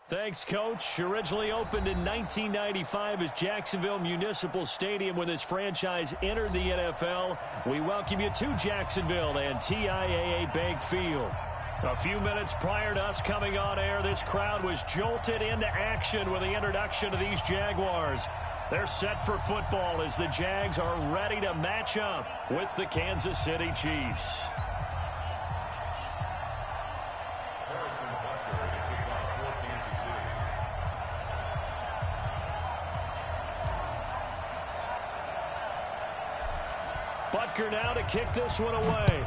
Thanks, Coach. Originally opened in 1995 as Jacksonville Municipal Stadium when this franchise entered the NFL. We welcome you to Jacksonville and TIAA Bank Field. A few minutes prior to us coming on air, this crowd was jolted into action with the introduction of these Jaguars. They're set for football as the Jags are ready to match up with the Kansas City Chiefs. Butker now to kick this one away.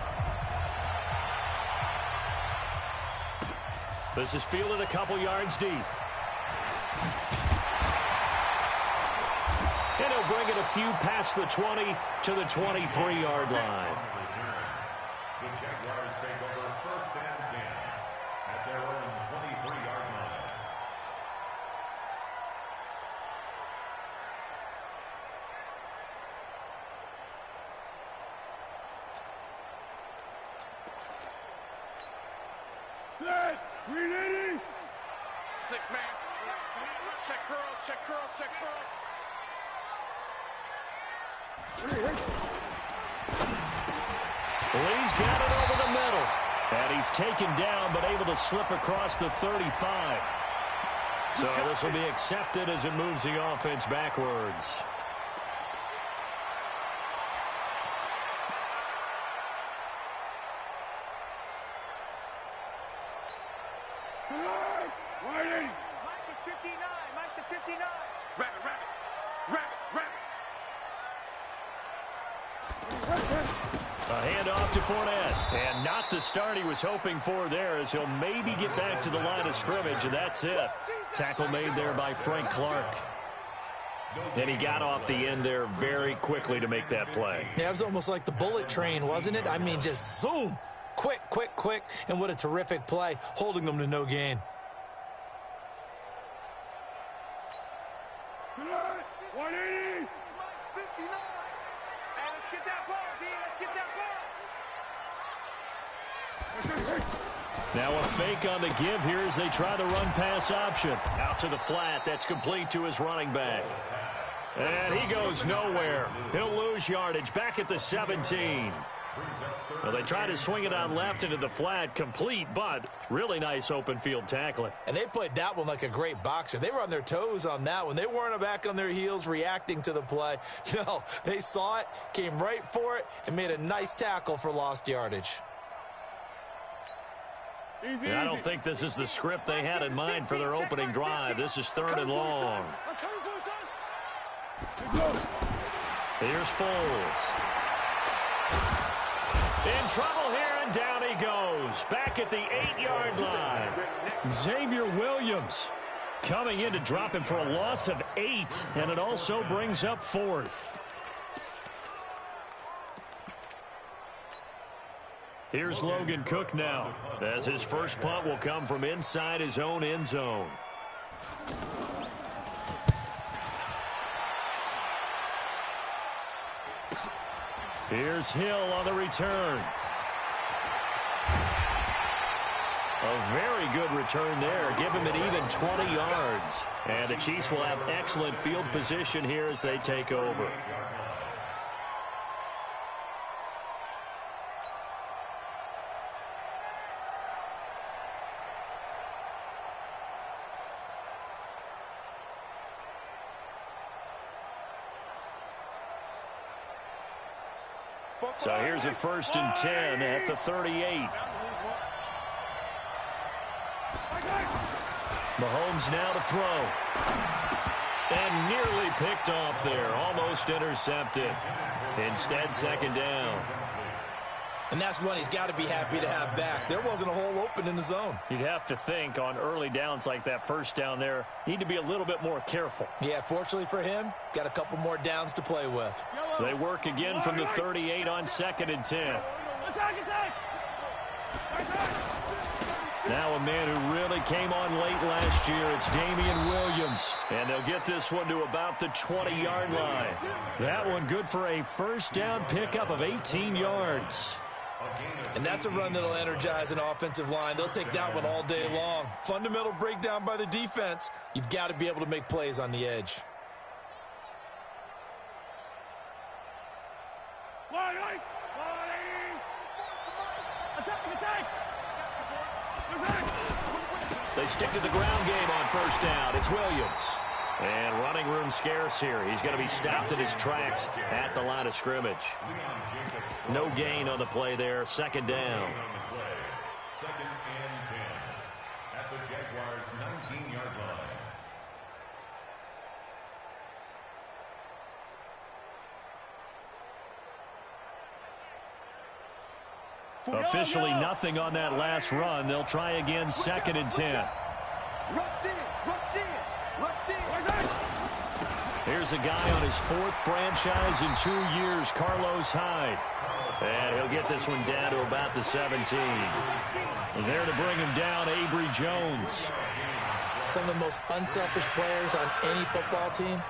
This is fielded a couple yards deep. And he'll bring it a few past the 20 to the 23-yard line. The Jaguars take over 1st and 10 at their own 23-yard line. Set! Ready! 6-man. Check curls, check curls, check curls. Lee's got it over the middle. And he's taken down but able to slip across the 35. So this will be accepted as it moves the offense backwards. Waiting! Mike is 59, Mike to 59. Rabbit, rabbit, rabbit, rabbit. A handoff to Fournette. And not the start he was hoping for there as he'll maybe get back to the line of scrimmage, and that's it. Tackle made there by Frank Clark. And he got off the end there very quickly to make that play. Yeah, it was almost like the bullet train, wasn't it? I mean, just zoom. Quick, quick, quick. And what a terrific play, holding them to no gain. 180! Mike's 59. Hey, let's get that ball, D. Let's get that ball. Now a fake on the give here as they try the run-pass option. Out to the flat. That's complete to his running back. And he goes nowhere. He'll lose yardage back at the 17. Well, they try to swing it on left into the flat, complete, but really nice open field tackling. And they played that one like a great boxer. They were on their toes on that one. They weren't back on their heels reacting to the play. No, they saw it, came right for it, and made a nice tackle for lost yardage. And I don't think this is the script they had in mind for their opening drive. This is 3rd and long. Here's Foles. In trouble here, and down he goes. Back at the 8-yard line. Xavier Williams coming in to drop him for a loss of 8, and it also brings up 4th. Here's Logan Cook now, as his first punt will come from inside his own end zone. Here's Hill on the return. A very good return there. Give him an even 20 yards. And the Chiefs will have excellent field position here as they take over. So here's a 1st and 10 at the 38. Mahomes now to throw. And nearly picked off there. Almost intercepted. Instead, 2nd down. And that's one he's got to be happy to have back. There wasn't a hole open in the zone. You'd have to think on early downs like that 1st down there, need to be a little bit more careful. Yeah, fortunately for him, got a couple more downs to play with. They work again from the 38 on 2nd and 10. Now a man who really came on late last year, it's Damian Williams. And they'll get this one to about the 20-yard line. That one good for a 1st down pickup of 18 yards. And that's a run that'll energize an offensive line. They'll take that one all day long. Fundamental breakdown by the defense. You've got to be able to make plays on the edge. They stick to the ground game on first down. It's Williams. And running room scarce here. He's going to be stopped in his tracks at the line of scrimmage. No gain on the play there. Second down. Second and 10 at the Jaguars' 19-yard line. Officially nothing on that last run. They'll try again, second and 10. Here's a guy on his fourth franchise in 2 years, Carlos Hyde. And he'll get this one down to about the 17. There to bring him down, Avery Jones. Some of the most unselfish players on any football team,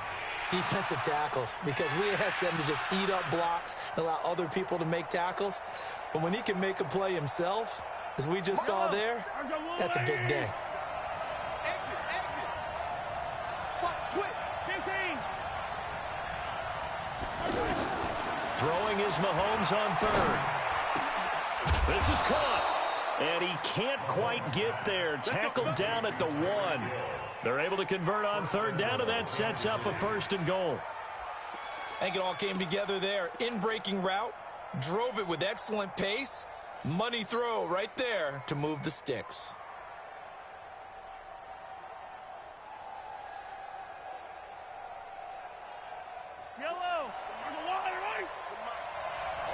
defensive tackles, because we ask them to just eat up blocks and allow other people to make tackles. But when he can make a play himself, as we just saw there, that's a big day. Throwing is Mahomes on third. This is caught. And he can't quite get there. Tackled down at the 1. They're able to convert on third down, and that sets up a first and goal. I think it all came together there. In-breaking route, drove it with excellent pace. Money throw right there to move the sticks. Yellow. There's a line, right?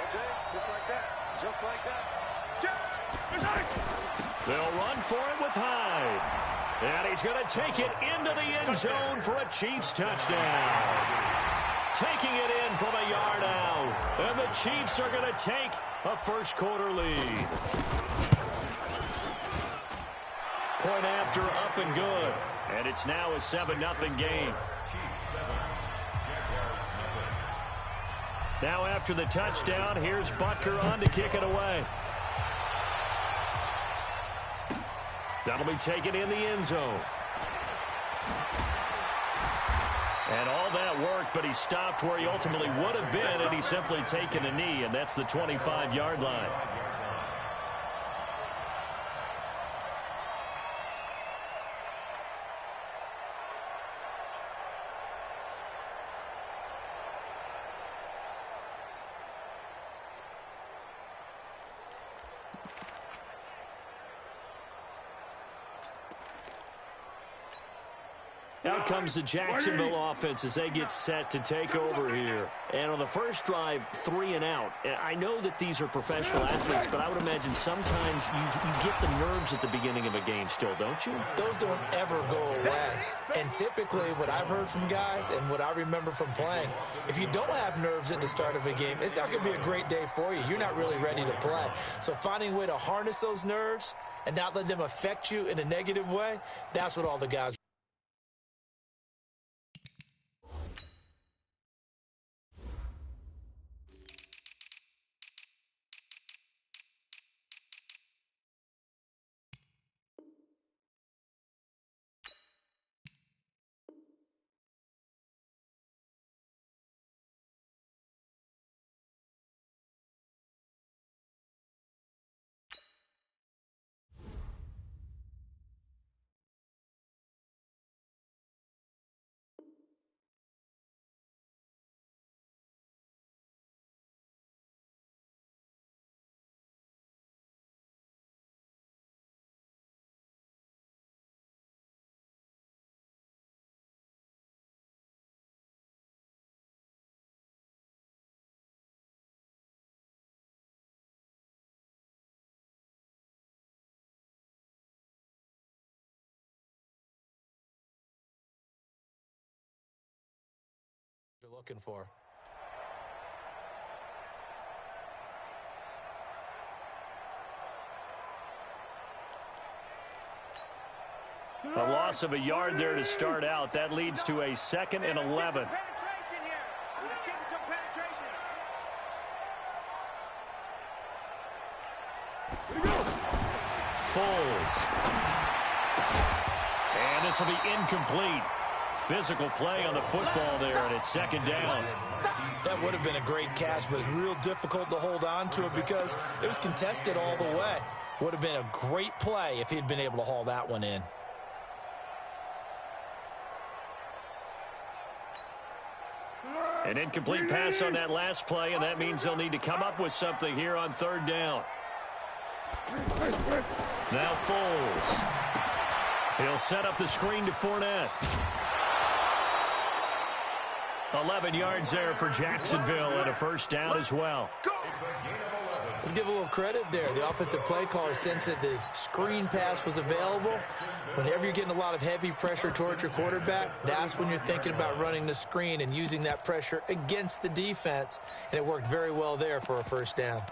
Okay, just like that. Just like that. They'll run for it with Hyde. And he's going to take it into the end zone for a Chiefs touchdown. Taking it in from a yard out. And the Chiefs are going to take a first quarter lead. Point after, up and good. And it's now a 7-0 game. Now after the touchdown, here's Butker on to kick it away. That'll be taken in the end zone. And all that work, but he stopped where he ultimately would have been, and he's simply taken a knee, and that's the 25-yard line. Out comes the Jacksonville offense as they get set to take over here. And on the first drive, 3 and out. I know that these are professional athletes, but I would imagine sometimes you get the nerves at the beginning of a game still, don't you? Those don't ever go away. And typically what I've heard from guys and what I remember from playing, if you don't have nerves at the start of a game, it's not going to be a great day for you. You're not really ready to play. So finding a way to harness those nerves and not let them affect you in a negative way, that's what all the guys are looking for. A loss of a yard there to start out. That leads to a 2nd and 11. Foles. And this will be incomplete. Physical play on the football there, and it's second down. That would have been a great catch, but it's real difficult to hold on to it because it was contested all the way. Would have been a great play if he'd been able to haul that one in. An incomplete pass on that last play, and that means they'll need to come up with something here on third down. Now Foles. He'll set up the screen to Fournette. 11 yards there for Jacksonville and a first down as well. Let's give a little credit there. The offensive play caller sensed that the screen pass was available. Whenever you're getting a lot of heavy pressure towards your quarterback, that's when you're thinking about running the screen and using that pressure against the defense. And it worked very well there for a first down.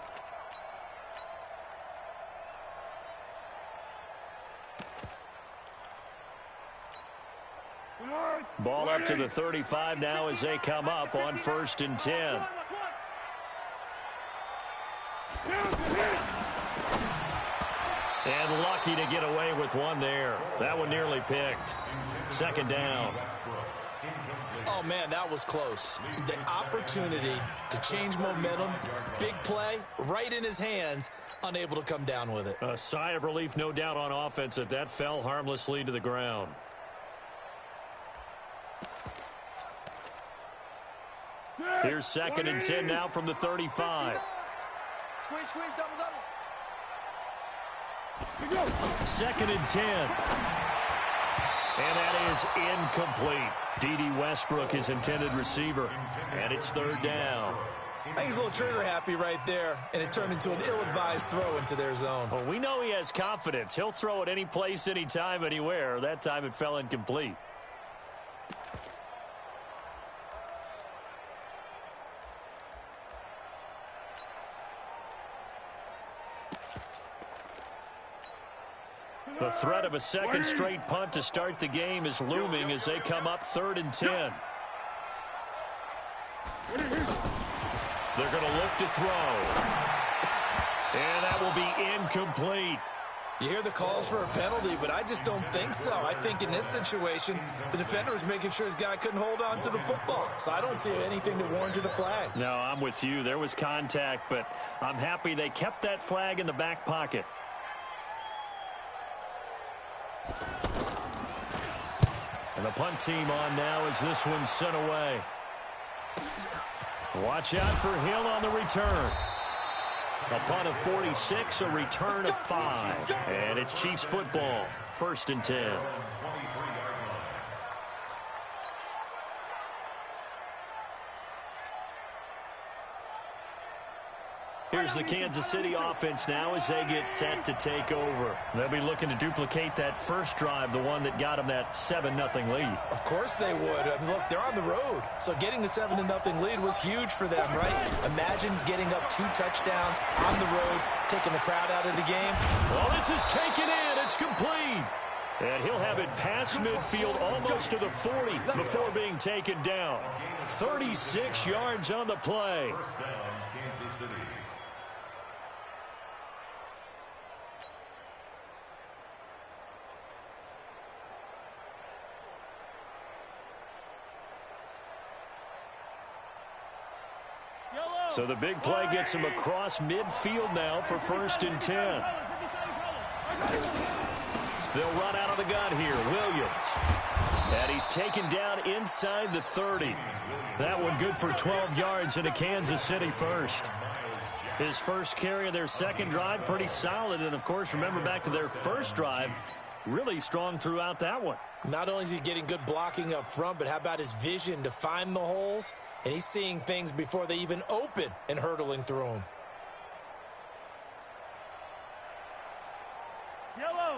Ball up to the 35 now as they come up on 1st and 10. And lucky to get away with one there. That one nearly picked. Second down. Oh, man, that was close. The opportunity to change momentum, big play, right in his hands, unable to come down with it. A sigh of relief, no doubt, on offense that fell harmlessly to the ground. Here's 2nd and 10 now from the 35. Squeeze, double. 2nd and 10. And that is incomplete. D.D. Westbrook, his intended receiver. And it's 3rd down. I think he's a little trigger happy right there, and it turned into an ill-advised throw into their zone. Well, we know he has confidence. He'll throw it any place, anytime, anywhere. That time it fell incomplete. The threat of a second straight punt to start the game is looming as they come up 3rd and 10. They're going to look to throw. And that will be incomplete. You hear the calls for a penalty, but I just don't think so. I think in this situation, the defender was making sure his guy couldn't hold on to the football. So I don't see anything that warranted a flag. No, I'm with you. There was contact, but I'm happy they kept that flag in the back pocket. And the punt team on now as this one's sent away. Watch out for Hill on the return. A punt of 46, a return of 5. And it's Chiefs football, 1st and 10. Here's the Kansas City offense now as they get set to take over. They'll be looking to duplicate that first drive, the one that got them that 7-0 lead. Of course they would. I mean, look, they're on the road. So getting the 7-0 lead was huge for them, right? Imagine getting up 2 touchdowns on the road, taking the crowd out of the game. Well, this is taken in. It's complete. And he'll have it past midfield almost to the 40 before being taken down. 36 yards on the play. First down, Kansas City. So the big play gets him across midfield now for 1st and 10. They'll run out of the gun here. Williams. And he's taken down inside the 30. That one good for 12 yards in a Kansas City first. His first carry of their second drive, pretty solid. And, of course, remember back to their first drive, really strong throughout that one. Not only is he getting good blocking up front, but how about his vision to find the holes? And he's seeing things before they even open and hurtling through them. Yellow.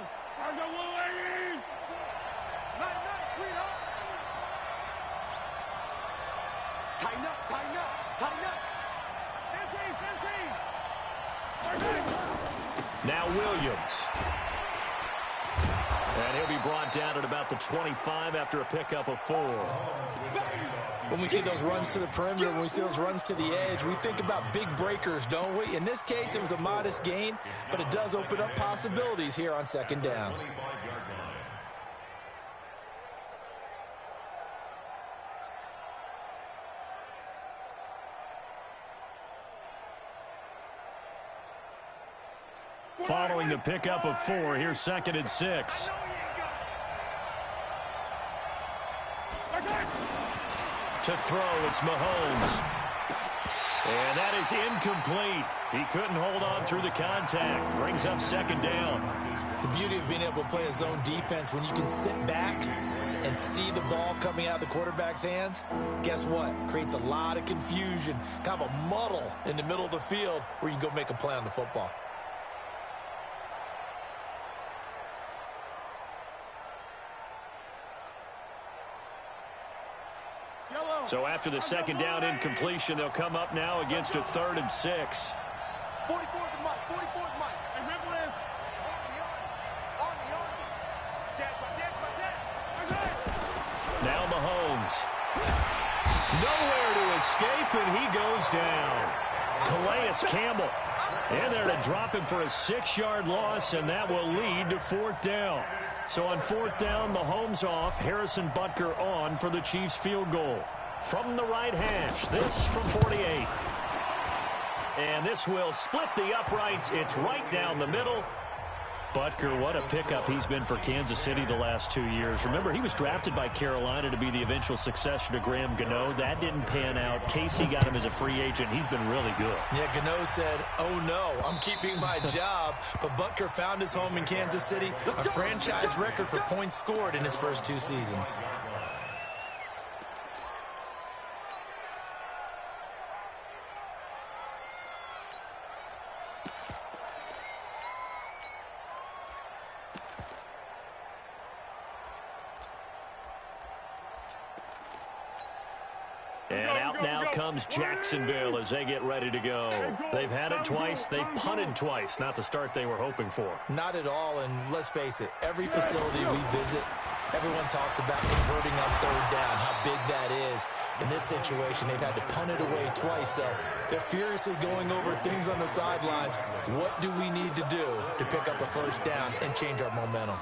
Tighten up. Now Williams. And he'll be brought down at about the 25 after a pickup of 4. When we see those runs to the perimeter, when we see those runs to the edge, we think about big breakers, don't we? In this case, it was a modest gain, but it does open up possibilities here on second down. Following the pickup of 4, here's 2nd and 6. To throw, it's Mahomes. And that is incomplete. He couldn't hold on through the contact. Brings up 2nd down. The beauty of being able to play a zone defense, when you can sit back and see the ball coming out of the quarterback's hands, guess what? Creates a lot of confusion, kind of a muddle in the middle of the field where you can go make a play on the football. So after the 2nd down incompletion, they'll come up now against a 3rd and 6. 44 is Mike. 44 is Mike. And remember this. Now Mahomes. Nowhere to escape, and he goes down. Calais Campbell in there to drop him for a 6-yard loss, and that will lead to 4th down. So on 4th down, Mahomes off, Harrison Butker on for the Chiefs field goal. From the right hash, this from 48. And this will split the uprights. It's right down the middle. Butker, what a pickup he's been for Kansas City the last 2 years. Remember, he was drafted by Carolina to be the eventual successor to Graham Gano. That didn't pan out. Casey got him as a free agent. He's been really good. Yeah, Gano said, oh no, I'm keeping my job. But Butker found his home in Kansas City, a franchise record for points scored in his first 2 seasons. And out now comes Jacksonville as they get ready to go. They've had it twice. They've punted twice. Not the start they were hoping for. Not at all, and let's face it, every facility we visit, everyone talks about converting on 3rd down, how big that is. In this situation, they've had to punt it away twice, so they're furiously going over things on the sidelines. What do we need to do to pick up the 1st down and change our momentum?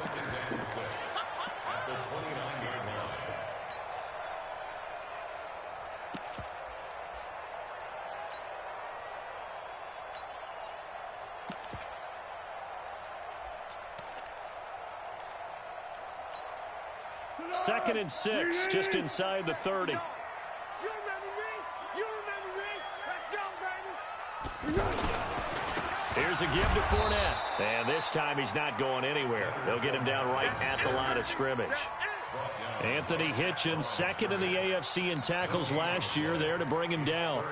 Second and 6, just inside the 30. You remember me? You remember me? Let's go, baby. Here's a give to Fournette. And this time he's not going anywhere. They'll get him down right at the line of scrimmage. Anthony Hitchens, 2nd in the AFC in tackles last year, there to bring him down.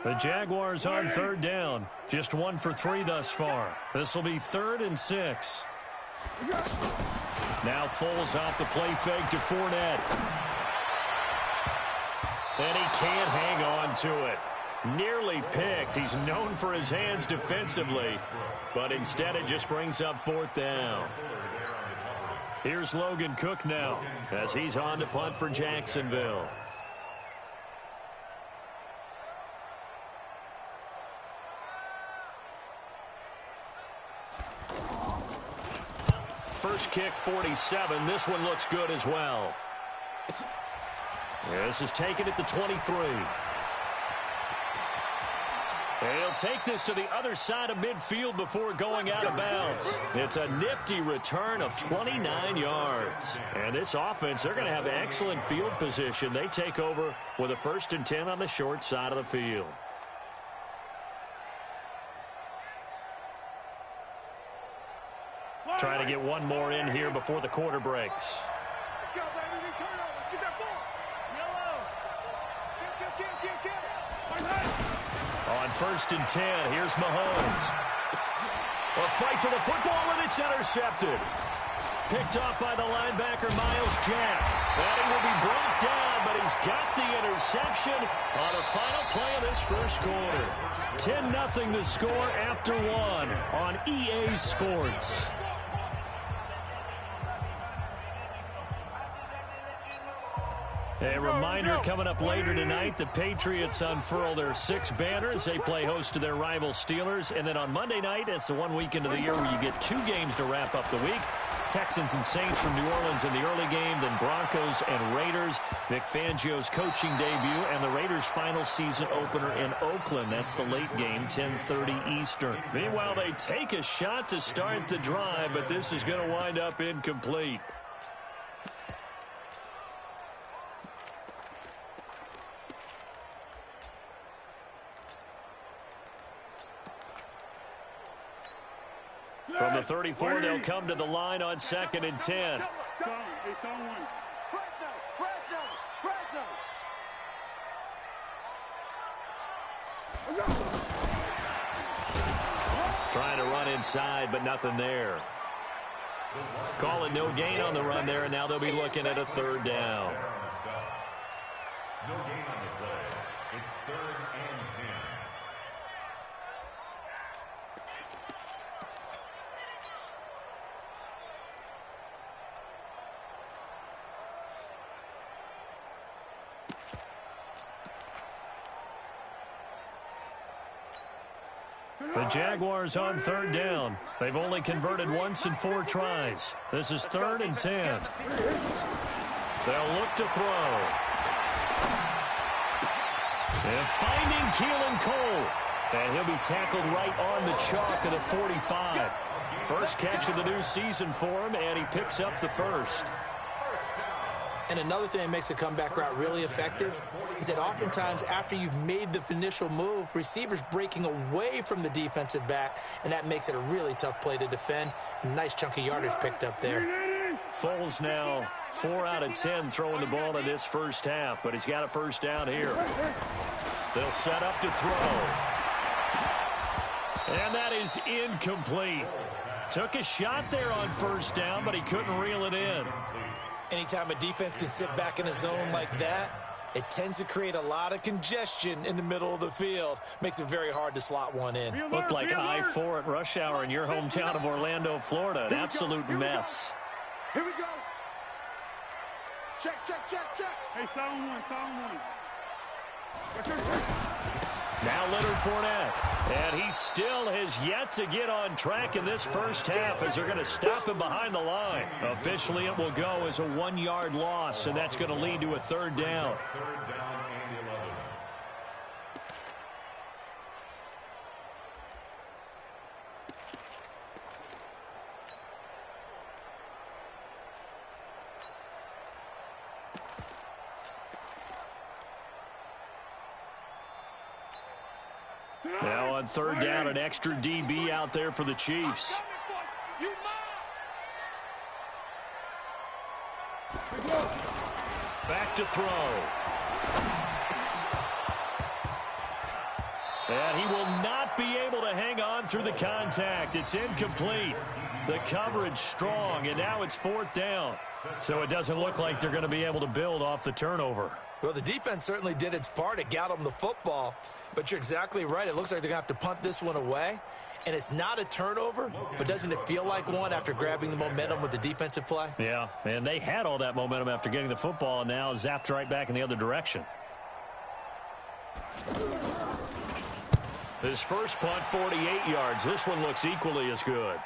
The Jaguars on 3rd down. Just 1 for 3 thus far. This will be 3rd and 6. Now Foles off the play fake to Fournette. And he can't hang on to it. Nearly picked. He's known for his hands defensively. But instead it just brings up 4th down. Here's Logan Cook now as he's on to punt for Jacksonville. First kick, 47. This one looks good as well. This is taken at the 23. He'll take this to the other side of midfield before going out of bounds. It's a nifty return of 29 yards. And this offense, they're going to have excellent field position. They take over with a 1st and 10 on the short side of the field. Trying to get one more in here before the quarter breaks. Let's go, baby. Turn over. Get that ball. Yellow. Get. On 1st and 10, here's Mahomes. A fight for the football, and it's intercepted. Picked off by the linebacker, Miles Jack. And he will be brought down, but he's got the interception on the final play of this first quarter. 10-0 the score after one on EA Sports. A reminder coming up later tonight, the Patriots unfurl their 6 banners. They play host to their rival Steelers. And then on Monday night, it's the one weekend of the year where you get 2 games to wrap up the week. Texans and Saints from New Orleans in the early game, then Broncos and Raiders. Vic Fangio's coaching debut and the Raiders' final season opener in Oakland. That's the late game, 10:30 Eastern. Meanwhile, they take a shot to start the drive, but this is going to wind up incomplete. From the 34, they'll come to the line on 2nd and 10. Trying to run inside, but nothing there. Call it no gain on the run there, and now they'll be looking at a 3rd down. No gain on the play. It's 3rd and 10. The Jaguars on 3rd down. They've only converted once in 4 tries. This is 3rd and 10. They'll look to throw. And finding Keelan Cole. And he'll be tackled right on the chalk of the 45. First catch of the new season for him, and he picks up the first. And another thing that makes the comeback route really effective is that oftentimes after you've made the initial move, receivers breaking away from the defensive back, and that makes it a really tough play to defend. A nice chunk of yardage picked up there. Foles now 4 out of 10 throwing the ball in this first half, but he's got a first down here. They'll set up to throw. And that is incomplete. Took a shot there on first down, but he couldn't reel it in. Anytime a defense can sit back in a zone like that, it tends to create a lot of congestion in the middle of the field. Makes it very hard to slot one in. Looked like I-4 at rush hour in your hometown of Orlando, Florida. An absolute mess. Here we go. Check. Hey, sound one. Now Leonard Fournette. And he still has yet to get on track in this first half as they're going to stop him behind the line. Officially, it will go as a 1-yard loss, and that's going to lead to a 3rd down. 3rd down and 11. Now on 3rd down, an extra DB out there for the Chiefs. Back to throw. And he will not be able to hang on through the contact. It's incomplete. The coverage strong, and now it's 4th down. So it doesn't look like they're going to be able to build off the turnover. Well, the defense certainly did its part. It got them the football. But you're exactly right. It looks like they're going to have to punt this one away. And it's not a turnover, but doesn't it feel like one after grabbing the momentum with the defensive play? Yeah, and they had all that momentum after getting the football, and now zapped right back in the other direction. His first punt, 48 yards. This one looks equally as good.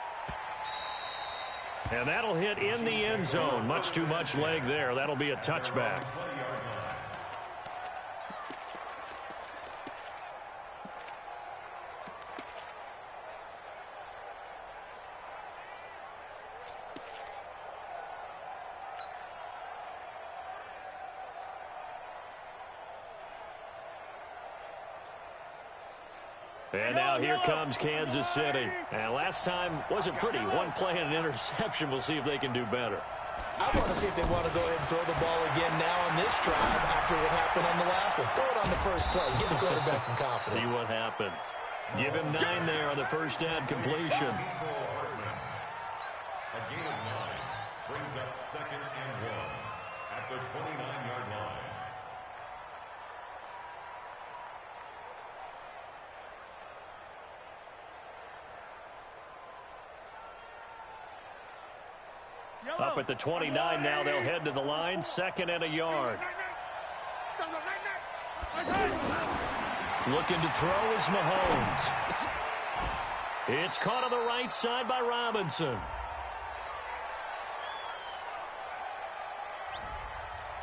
And that'll hit in the end zone. Much too much leg there. That'll be a touchback. And now here comes Kansas City. And last time wasn't pretty. One play and an interception. We'll see if they can do better. I want to see if they want to go ahead and throw the ball again now on this drive after what happened on the last one. Throw it on the first play. Give the quarterback some confidence. See what happens. Give him 9 there on the first down completion. A gain of 9. brings up 2nd and 1 at the 29-yard line. Up at the 29 now, they'll head to the line, 2nd and a yard. Looking to throw is Mahomes. It's caught on the right side by Robinson.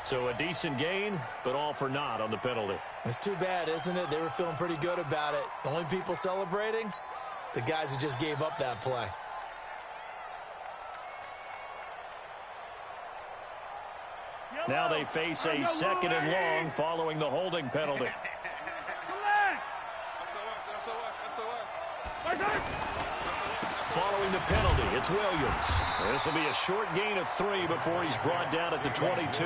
So a decent gain, but all for naught on the penalty. It's too bad, isn't it? They were feeling pretty good about it. The only people celebrating, the guys who just gave up that play. Now they face a 2nd and long following the holding penalty. Following the penalty, it's Williams. This will be a short gain of 3 before he's brought down at the 22.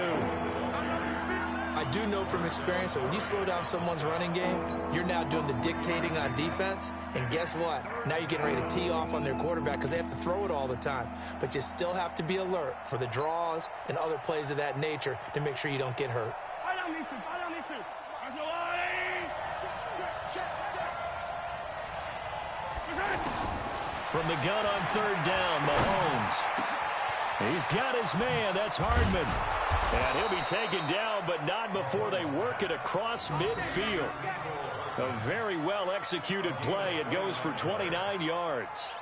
I do know from experience that when you slow down someone's running game, you're now doing the dictating on defense. And guess what? Now you're getting ready to tee off on their quarterback because they have to throw it all the time. But you still have to be alert for the draws and other plays of that nature to make sure you don't get hurt. From the gun on 3rd down, Mahomes. He's got his man. That's Hardman. And he'll be taken down, but not before they work it across midfield. A very well-executed play. It goes for 29 yards.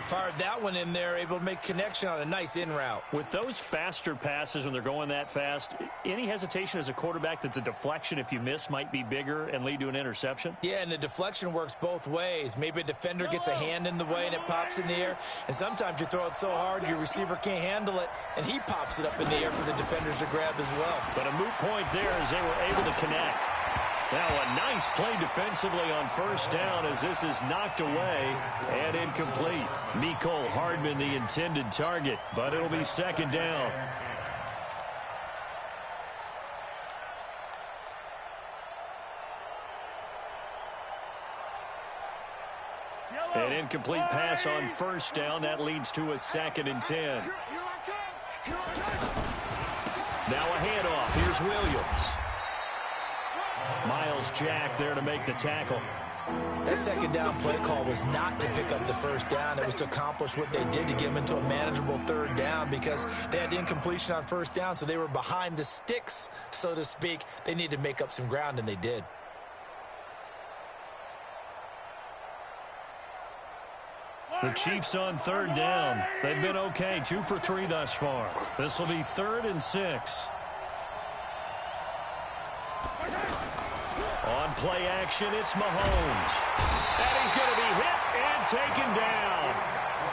Fired that one in there, able to make connection on a nice in route. With those faster passes when they're going that fast, any hesitation as a quarterback that the deflection, if you miss, might be bigger and lead to an interception? Yeah, and the deflection works both ways. Maybe a defender gets a hand in the way and it pops in the air. And sometimes you throw it so hard your receiver can't handle it, and he pops it up in the air for the defenders to grab as well. But a moot point there as they were able to connect. Now a nice play defensively on 1st down as this is knocked away and incomplete. Mecole Hardman the intended target, but it'll be 2nd down. An incomplete pass on 1st down. That leads to a 2nd and 10. Now a handoff. Here's Williams. Miles Jack there to make the tackle. That 2nd down play call was not to pick up the 1st down. It was to accomplish what they did to get them into a manageable 3rd down because they had incompletion on 1st down, so they were behind the sticks, so to speak. They needed to make up some ground, and they did. The Chiefs on 3rd down. They've been okay, 2 for 3 thus far. This will be 3rd and 6. On play action, it's Mahomes. And he's going to be hit and taken down.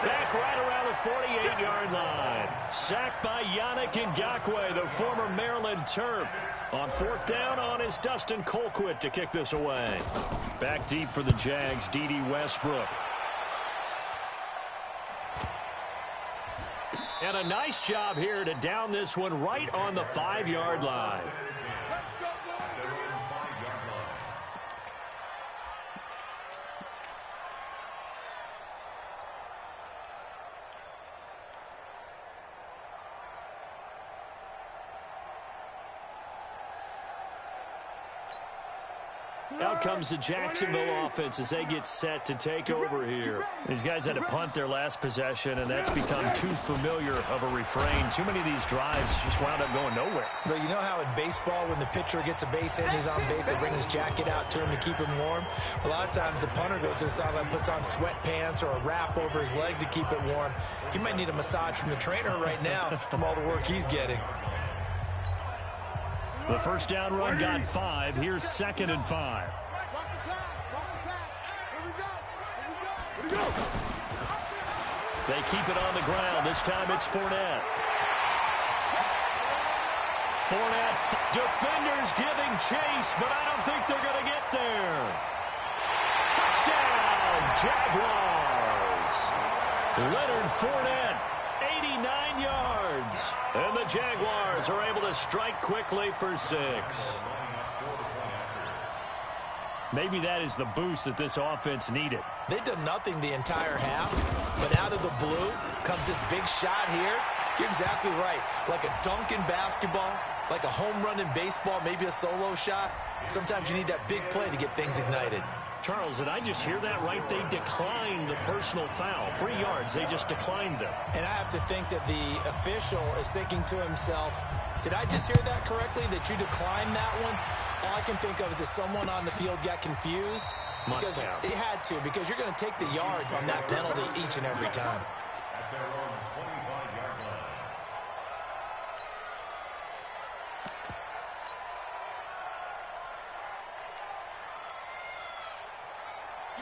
Back right around the 48-yard line. Sacked by Yannick Ngakoue, the former Maryland Terp. On 4th down on is Dustin Colquitt to kick this away. Back deep for the Jags, D.D. Westbrook. And a nice job here to down this one right on the 5-yard line. Out comes the Jacksonville offense as they get set to take over here. These guys had to punt their last possession, and that's become too familiar of a refrain. Too many of these drives just wound up going nowhere. But you know how in baseball, when the pitcher gets a base hit and he's on base, they bring his jacket out to him to keep him warm? A lot of times the punter goes to the sideline, puts on sweatpants or a wrap over his leg to keep it warm. He might need a massage from the trainer right now from all the work he's getting. The 1st down run got 5. Here's 2nd and 5. They keep it on the ground. This time it's Fournette. Fournette, defenders giving chase, but I don't think they're going to get there. Touchdown, Jaguars. Leonard Fournette, 89 yards. And the Jaguars are able to strike quickly for 6. Maybe that is the boost that this offense needed. They've done nothing the entire half, but out of the blue comes this big shot here. You're exactly right. Like a dunk in basketball, like a home run in baseball, maybe a solo shot. Sometimes you need that big play to get things ignited. Charles, did I just hear that right? They declined the personal foul. 3 yards, they just declined them. And I have to think that the official is thinking to himself, did I just hear that correctly, that you declined that one? All I can think of is that someone on the field got confused. Because it had to, because you're going to take the yards on that penalty each and every time. At their own 25-yard line.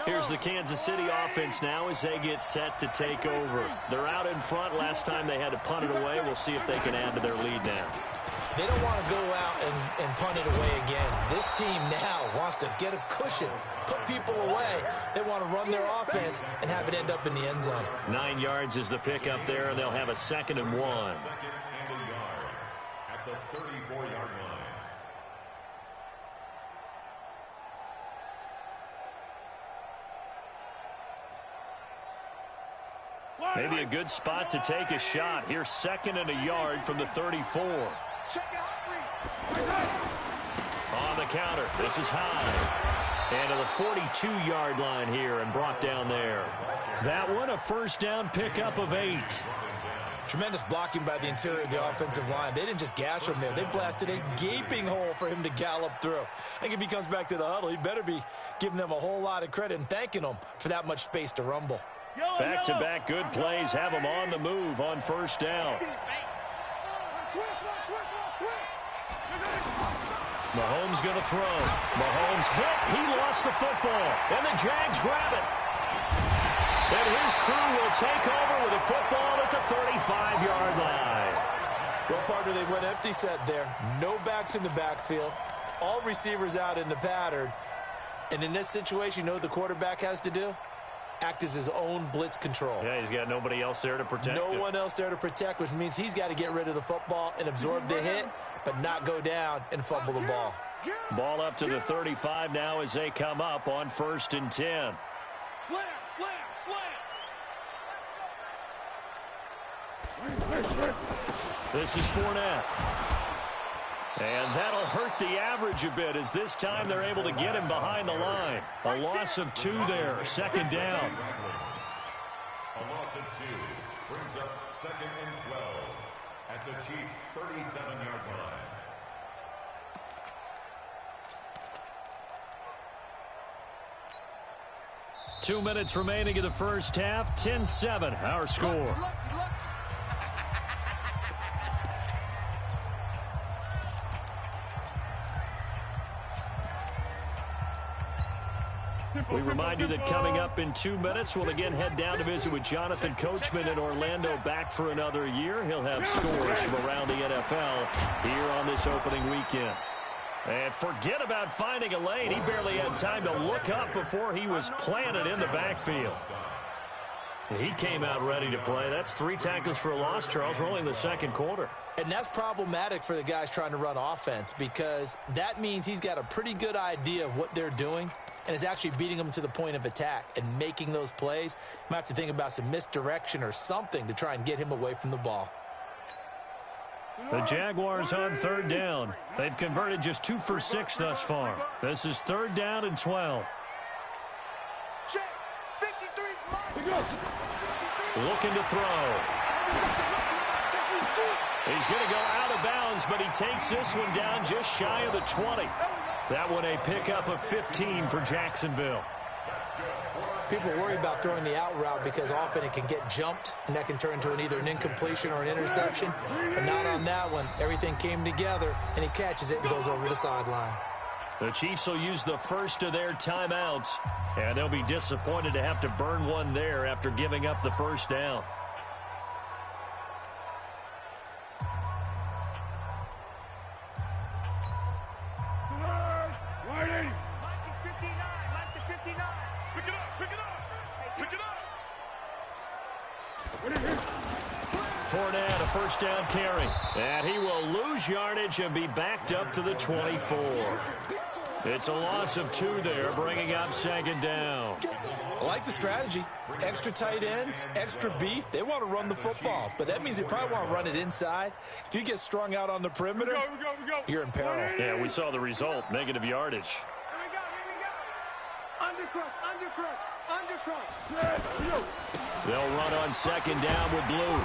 Here's the Kansas City offense now as they get set to take over. They're out in front. Last time they had to punt it away. We'll see if they can add to their lead now. They don't want to go out and punt it away again. This team now wants to get a cushion, put people away. They want to run their offense and have it end up in the end zone. 9 yards is the pickup there, and they'll have a 2nd and 1. 2nd and a yard at the 34-yard line. Maybe a good spot to take a shot. Here's 2nd and a yard from the 34. On the counter, this is high. And to the 42-yard line here and brought down there. That one, a first down pickup of 8. Tremendous blocking by the interior of the offensive line. They didn't just gash him there. They blasted a gaping hole for him to gallop through. I think if he comes back to the huddle, he better be giving them a whole lot of credit and thanking them for that much space to rumble. Back-to-back good plays have them on the move on first down. Mahomes going to throw. Mahomes hit. He lost the football. And the Jags grab it. And his crew will take over with a football at the 35-yard line. Well, partner, they went empty set there. No backs in the backfield. All receivers out in the pattern. And in this situation, you know what the quarterback has to do? Act as his own blitz control. Yeah, he's got nobody else there to protect him. No one else there to protect, which means he's got to get rid of the football and absorb the hit, but not go down and fumble the ball. Ball up to the 35 now as they come up on 1st and 10. Slam, slam, slam. This is Fournette. And that'll hurt the average a bit as this time they're able to get him behind the line. A loss of 2 there, 2nd down. A loss of 2 brings up 2nd and 12 at the Chiefs' 37-yard line. Two minutes remaining in the first half. 10-7, our score. We remind you that coming up in 2 minutes, we'll again head down to visit with Jonathan Coachman in Orlando, back for another year. He'll have scores from around the NFL here on this opening weekend. And forget about finding a lane. He barely had time to look up before he was planted in the backfield. He came out ready to play. That's 3 tackles for a loss, Charles, rolling the 2nd quarter. And that's problematic for the guys trying to run offense because that means he's got a pretty good idea of what they're doing and is actually beating them to the point of attack and making those plays. You might have to think about some misdirection or something to try and get him away from the ball. The Jaguars on 3rd down. They've converted just 2 for 6 thus far. This is 3rd down and 12. Looking to throw. He's going to go out of bounds, but he takes this one down just shy of the 20. That one a pickup of 15 for Jacksonville. People worry about throwing the out route because often it can get jumped, and that can turn into either an incompletion or an interception. But not on that one. Everything came together, and he catches it and goes over the sideline. The Chiefs will use the first of their timeouts, and they'll be disappointed to have to burn one there after giving up the first down. Fournette, a first down carry. And he will lose yardage and be backed up to the 24. It's a loss of 2 there, bringing up 2nd down. I like the strategy. Extra tight ends, extra beef. They want to run the football, but that means they probably want to run it inside. If you get strung out on the perimeter, you're in peril. Yeah, we saw the result, negative yardage. Here we go. Undercrush. They'll run on second down with Blue.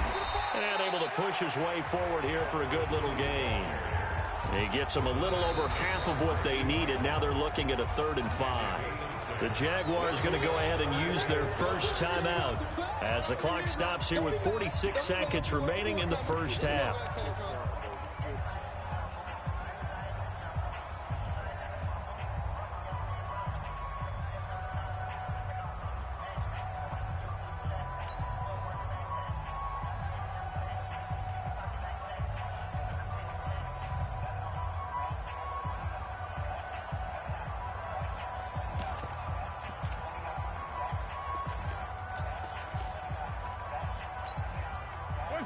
And able to push his way forward here for a good little gain. He gets them a little over half of what they needed. Now they're looking at a 3rd and 5. The Jaguars going to go ahead and use their first timeout as the clock stops here with 46 seconds remaining in the first half.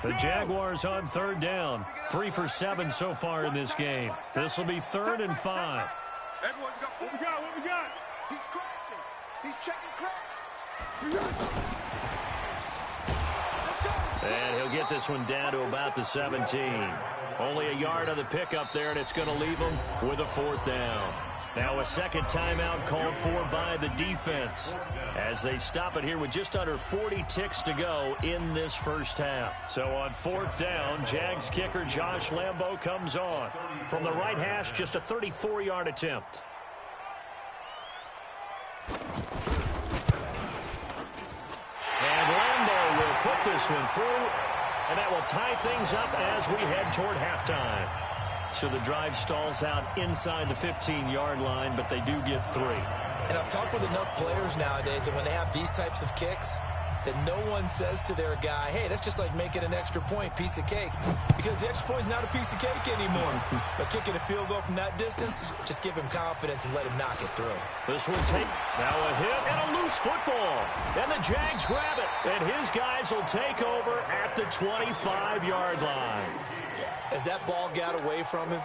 The Jaguars on 3rd down. 3 for 7 so far in this game. This will be 3rd and 5. Everyone, what we got? He's crashing. He's checking crash. And he'll get this one down to about the 17. Only a yard on the pickup there, and it's going to leave him with a 4th down. Now a second timeout called for by the defense as they stop it here with just under 40 ticks to go in this first half. So on 4th down, Jags kicker Josh Lambo comes on. From the right hash, just a 34-yard attempt. And Lambo will put this one through, and that will tie things up as we head toward halftime. So the drive stalls out inside the 15-yard line, but they do get 3. And I've talked with enough players nowadays that when they have these types of kicks, that no one says to their guy, hey, that's just like making an extra point, piece of cake. Because the extra point is not a piece of cake anymore. But kicking a field goal from that distance, just give him confidence and let him knock it through. This one's hit. Now a hit and a loose football. And the Jags grab it. And his guys will take over at the 25-yard line. As that ball got away from him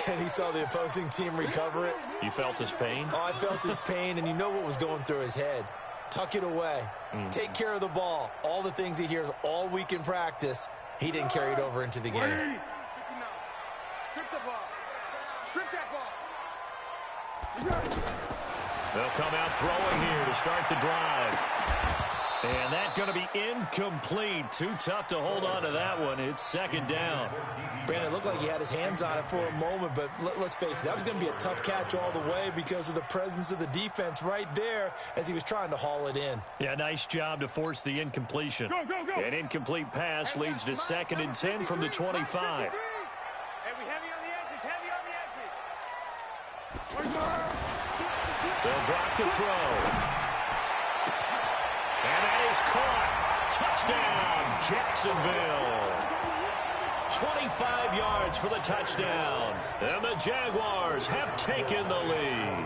and he saw the opposing team recover it. You felt his pain? Oh, I felt his pain, and you know what was going through his head. Tuck it away. Take care of the ball. All the things he hears all week in practice, he didn't carry it over into the game. Strip the ball. Strip that ball. They'll come out throwing here to start the drive. And that's going to be incomplete. Too tough to hold on to that one. It's 2nd down. Brandon, it looked like he had his hands on it for a moment, but let's face it, that was going to be a tough catch all the way because of the presence of the defense right there as he was trying to haul it in. Yeah, nice job to force the incompletion. Go. An incomplete pass leads to 2nd and 10 from the 25. Hey, we heavy on the edges. They'll drop to throw. And that is caught. Touchdown, Jacksonville. 25 yards for the touchdown. And the Jaguars have taken the lead.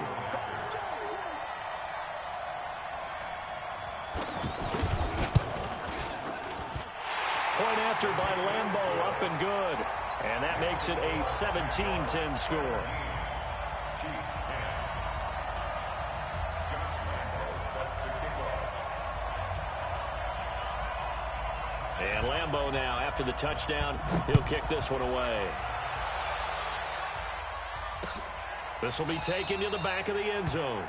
Point after by Lambo, up and good. And that makes it a 17-10 score. And Lambo now, after the touchdown, he'll kick this one away. This will be taken to the back of the end zone.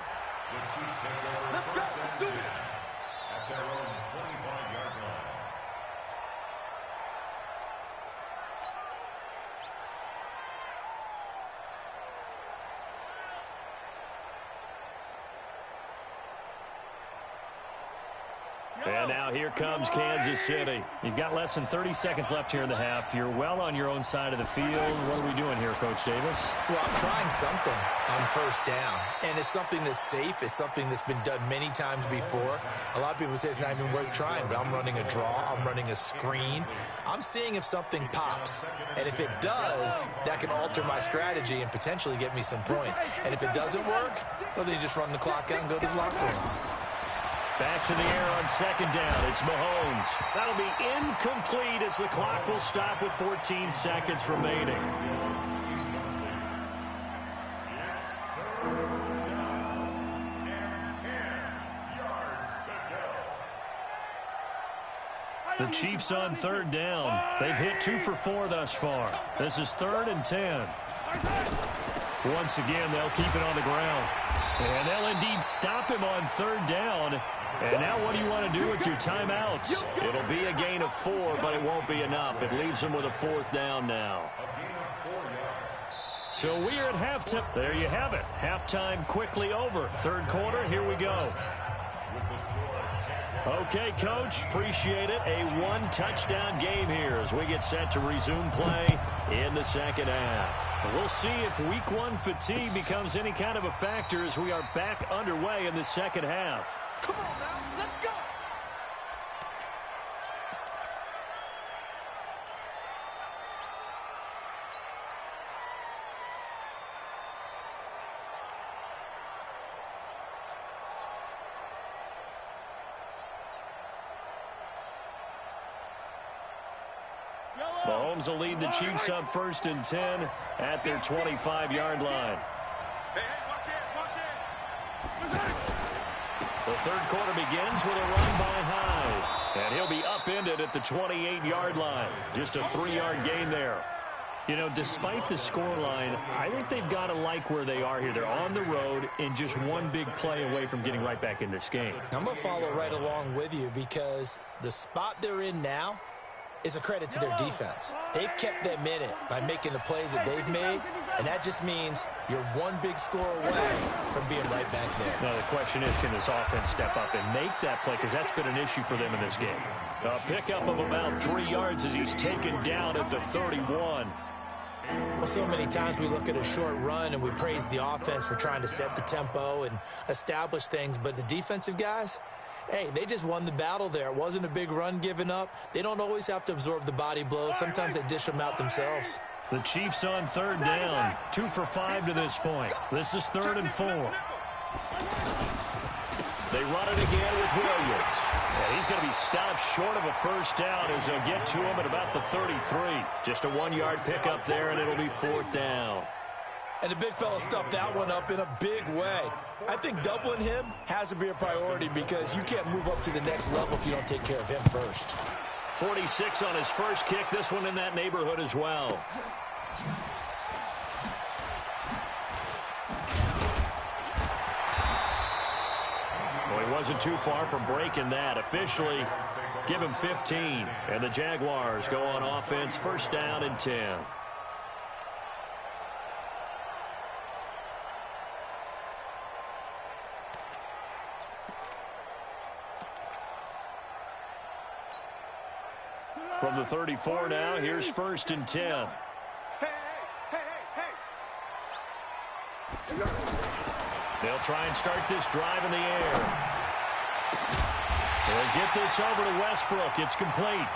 Let's go. Do it. At their own 25-yard line. And now here comes Kansas City. You've got less than 30 seconds left here in the half. You're well on your own side of the field. What are we doing here, Coach Davis? Well, I'm trying something on 1st down, and it's something that's safe. It's something that's been done many times before. A lot of people say it's not even worth trying, but I'm running a draw. I'm running a screen. I'm seeing if something pops, and if it does, that can alter my strategy and potentially get me some points. And if it doesn't work, well, then you just run the clock out and go to the locker room. Back to the air on 2nd down. It's Mahomes. That'll be incomplete as the clock will stop with 14 seconds remaining. The Chiefs on third down. They've hit 2 for 4 thus far. This is 3rd and 10. Once again, they'll keep it on the ground. And they'll indeed stop him on 3rd down. And now what do you want to do with your timeouts? It'll be a gain of 4, but it won't be enough. It leaves them with a 4th down now. So we are at halftime. There you have it. Halftime quickly over. 3rd quarter, here we go. Okay, Coach, appreciate it. A 1-touchdown game here as we get set to resume play in the 2nd half. We'll see if week 1 fatigue becomes any kind of a factor as we are back underway in the 2nd half. Come on now, let's go. Mahomes will lead the Chiefs up 1st and 10 at their 25-yard line. Hey, watch it. The 3rd quarter begins with a run by Hyde. And he'll be upended at the 28-yard line. Just a 3-yard gain there. You know, despite the scoreline, I think they've got to like where they are here. They're on the road and just one big play away from getting right back in this game. I'm going to follow right along with you because the spot they're in now is a credit to their defense. They've kept them in it by making the plays that they've made, and that just means you're one big score away from being right back there. Now, the question is, can this offense step up and make that play? Because that's been an issue for them in this game. A pickup of about 3 yards as he's taken down at the 31. Well, so many times we look at a short run and we praise the offense for trying to set the tempo and establish things, but the defensive guys, hey, they just won the battle there. It wasn't a big run given up. They don't always have to absorb the body blows. Sometimes they dish them out themselves. The Chiefs on 3rd down. 2 for 5 to this point. This is 3rd and 4. They run it again with Williams. And he's going to be stopped short of a 1st down as they'll get to him at about the 33. Just a 1-yard pickup there, and it'll be 4th down. And the big fella stuffed that one up in a big way. I think doubling him has to be a priority because you can't move up to the next level if you don't take care of him first. 46 on his first kick. This one in that neighborhood as well. Well, he wasn't too far from breaking that. Officially, give him 15. And the Jaguars go on offense, 1st down and 10. From the 34 now, here's 1st and 10. Hey. They'll try and start this drive in the air. They'll get this over to Westbrook. It's complete.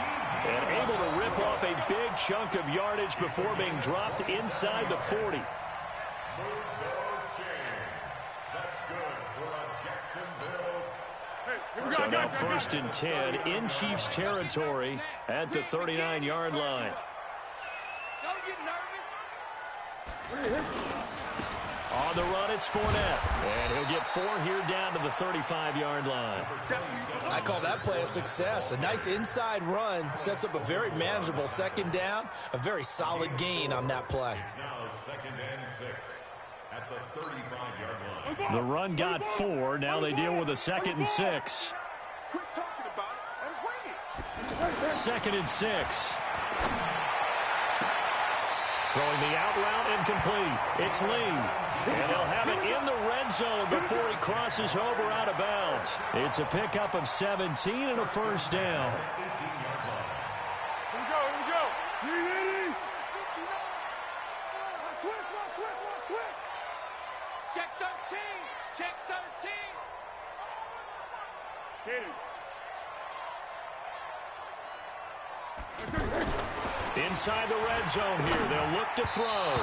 And able to rip off a big chunk of yardage before being dropped inside the 40. So now 1st and 10 in Chiefs territory at the 39-yard line. Don't get nervous. On the run, it's Fournette. And he'll get 4 here down to the 35-yard line. I call that play a success. A nice inside run sets up a very manageable 2nd down. A very solid gain on that play. Now 2nd and 6 at the 35-yard line. The run got 4. Now they deal with a 2nd and 6. Quit talking about it and bring it. 2nd and 6. Throwing the out route incomplete. It's Lee. And they'll have it in the red zone before he crosses over out of bounds. It's a pickup of 17 and a 1st down. Here we go. Switch. Check 13. Check 13. Hit it. Inside the red zone here. They'll look to throw.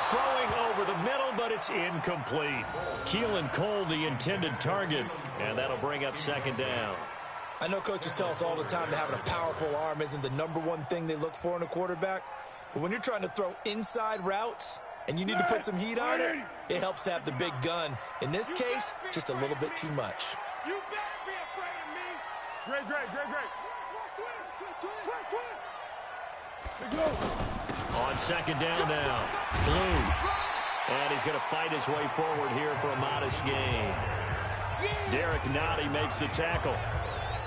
Throwing over the middle, but it's incomplete. Keelan Cole, the intended target, and that'll bring up 2nd down. I know coaches tell us all the time that having a powerful arm isn't the #1 thing they look for in a quarterback. But when you're trying to throw inside routes and you need to put some heat on it, it helps to have the big gun. In this case, just a little bit too much. You better be afraid of me. Great. On second down now, Blue. And he's going to fight his way forward here for a modest gain. Derek Nottie makes the tackle.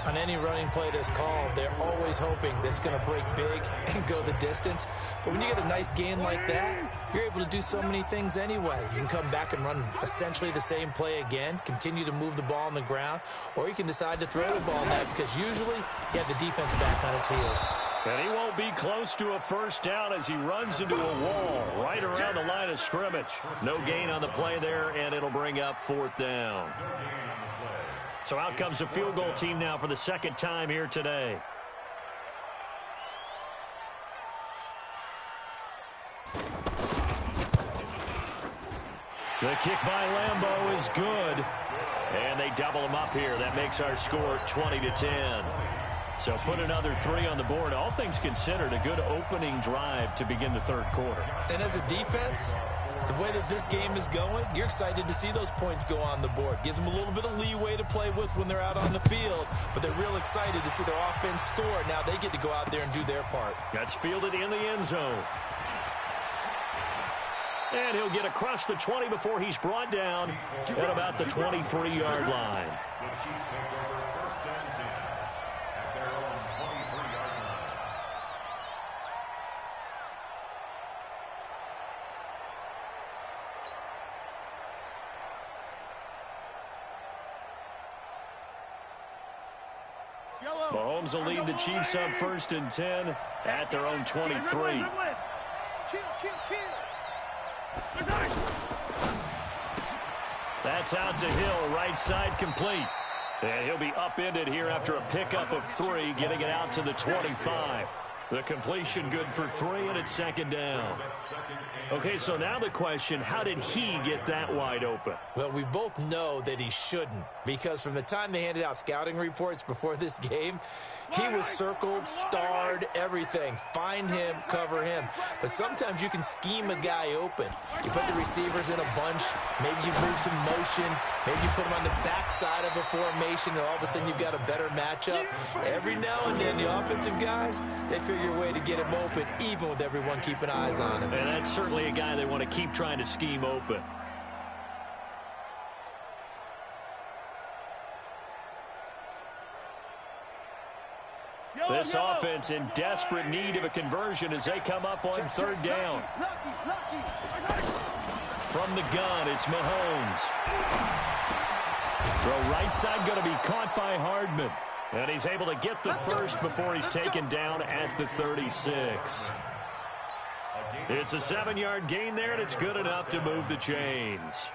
On any running play that's called, they're always hoping that it's going to break big and go the distance. But when you get a nice gain like that, you're able to do so many things anyway. You can come back and run essentially the same play again, continue to move the ball on the ground, or you can decide to throw the ball net because usually you have the defense back on its heels. And he won't be close to a first down as he runs into a wall right around the line of scrimmage. No gain on the play there, and it'll bring up fourth down. So out comes the field goal team now for the second time here today. The kick by Lambeau is good. And they double him up here. That makes our score 20-10. So put another 3 on the board. All things considered, a good opening drive to begin the third quarter. And as a defense, the way that this game is going, you're excited to see those points go on the board. Gives them a little bit of leeway to play with when they're out on the field, but they're real excited to see their offense score. Now they get to go out there and do their part. That's fielded in the end zone. And he'll get across the 20 before he's brought down at about the 23-yard line. Mahomes will lead the Chiefs up 1st and 10 at their own 23. That's out to Hill, right side complete. And he'll be upended here after a pickup of 3, getting it out to the 25. The completion good for 3, and it's second down. Okay, so now the question, how did he get that wide open? Well, we both know that he shouldn't, because from the time they handed out scouting reports before this game, he was circled, starred, everything. Find him, cover him. But sometimes you can scheme a guy open. You put the receivers in a bunch. Maybe you move some motion. Maybe you put them on the backside of a formation, and all of a sudden you've got a better matchup. Every now and then, the offensive guys, they figure a way to get him open, even with everyone keeping eyes on him. And that's certainly a guy they want to keep trying to scheme open. This offense in desperate need of a conversion as they come up on 3rd down. From the gun, it's Mahomes. Throw right side going to be caught by Hardman. And he's able to get the first before he's taken down at the 36. It's a 7-yard gain there, and it's good enough to move the chains.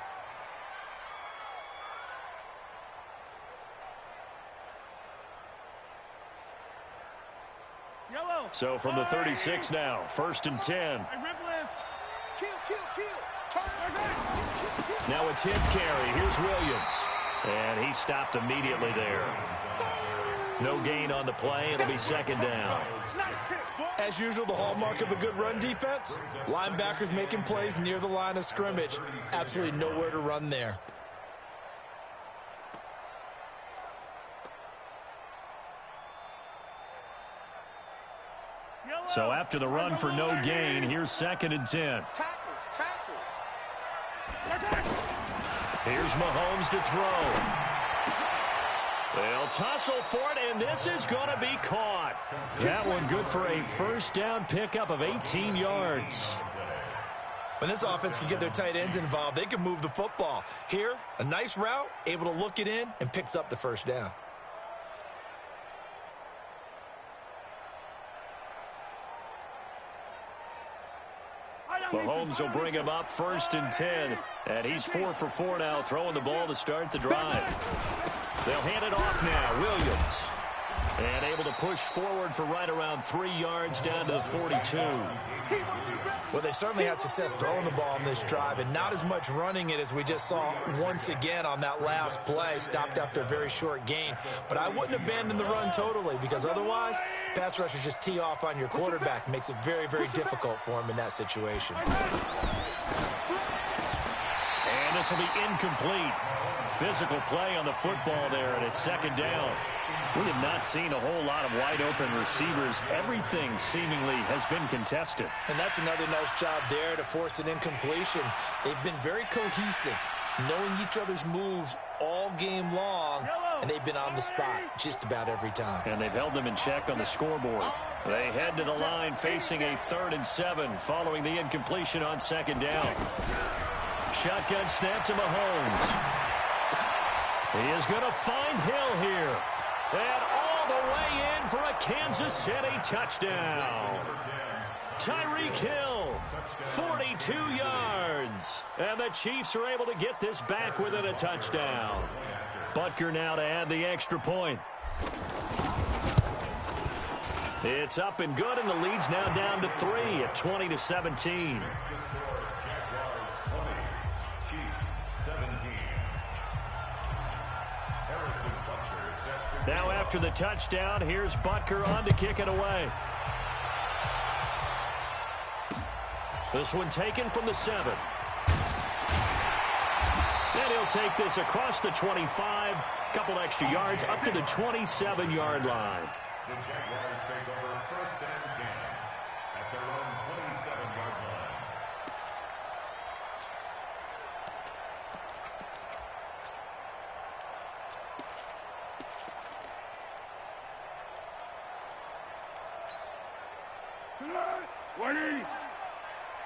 So from the 36 now, 1st and 10. Now a 10th carry. Here's Williams. And he stopped immediately there. No gain on the play. It'll be second down. As usual, the hallmark of a good run defense, linebackers making plays near the line of scrimmage. Absolutely nowhere to run there. So after the run for no gain, here's 2nd and 10. Here's Mahomes to throw. They'll tussle for it, and this is going to be caught. That one good for a first down pickup of 18 yards. When this offense can get their tight ends involved, they can move the football. Here, a nice route, able to look it in, and picks up the first down. Mahomes will bring him up 1st and 10. And he's 4 for 4 now, throwing the ball to start the drive. They'll hand it off now. Williams. And able to push forward for right around 3 yards down to the 42. Well, they certainly had success throwing the ball on this drive, and not as much running it as we just saw once again on that last play. Stopped after a very short gain. But I wouldn't abandon the run totally, because otherwise, pass rushers just tee off on your quarterback. Makes it very, very difficult for him in that situation. And And this will be incomplete. Physical play on the football there, and it's second down. We have not seen a whole lot of wide-open receivers. Everything seemingly has been contested. And that's another nice job there to force an incompletion. They've been very cohesive, knowing each other's moves all game long, and they've been on the spot just about every time. And they've held them in check on the scoreboard. They head to the line facing a 3rd and 7 following the incompletion on second down. Shotgun snap to Mahomes. He is going to find Hill here. And all the way in for a Kansas City touchdown. Tyreek Hill, 42 yards. And the Chiefs are able to get this back within a touchdown. Butker now to add the extra point. It's up and good, and the lead's now down to 3 at 20-17. Now after the touchdown, here's Butker on to kick it away. This one taken from the 7. And he'll take this across the 25. Couple extra yards up to the 27-yard line. The Jaguars take over 1st and 10 at their own 27-yard line.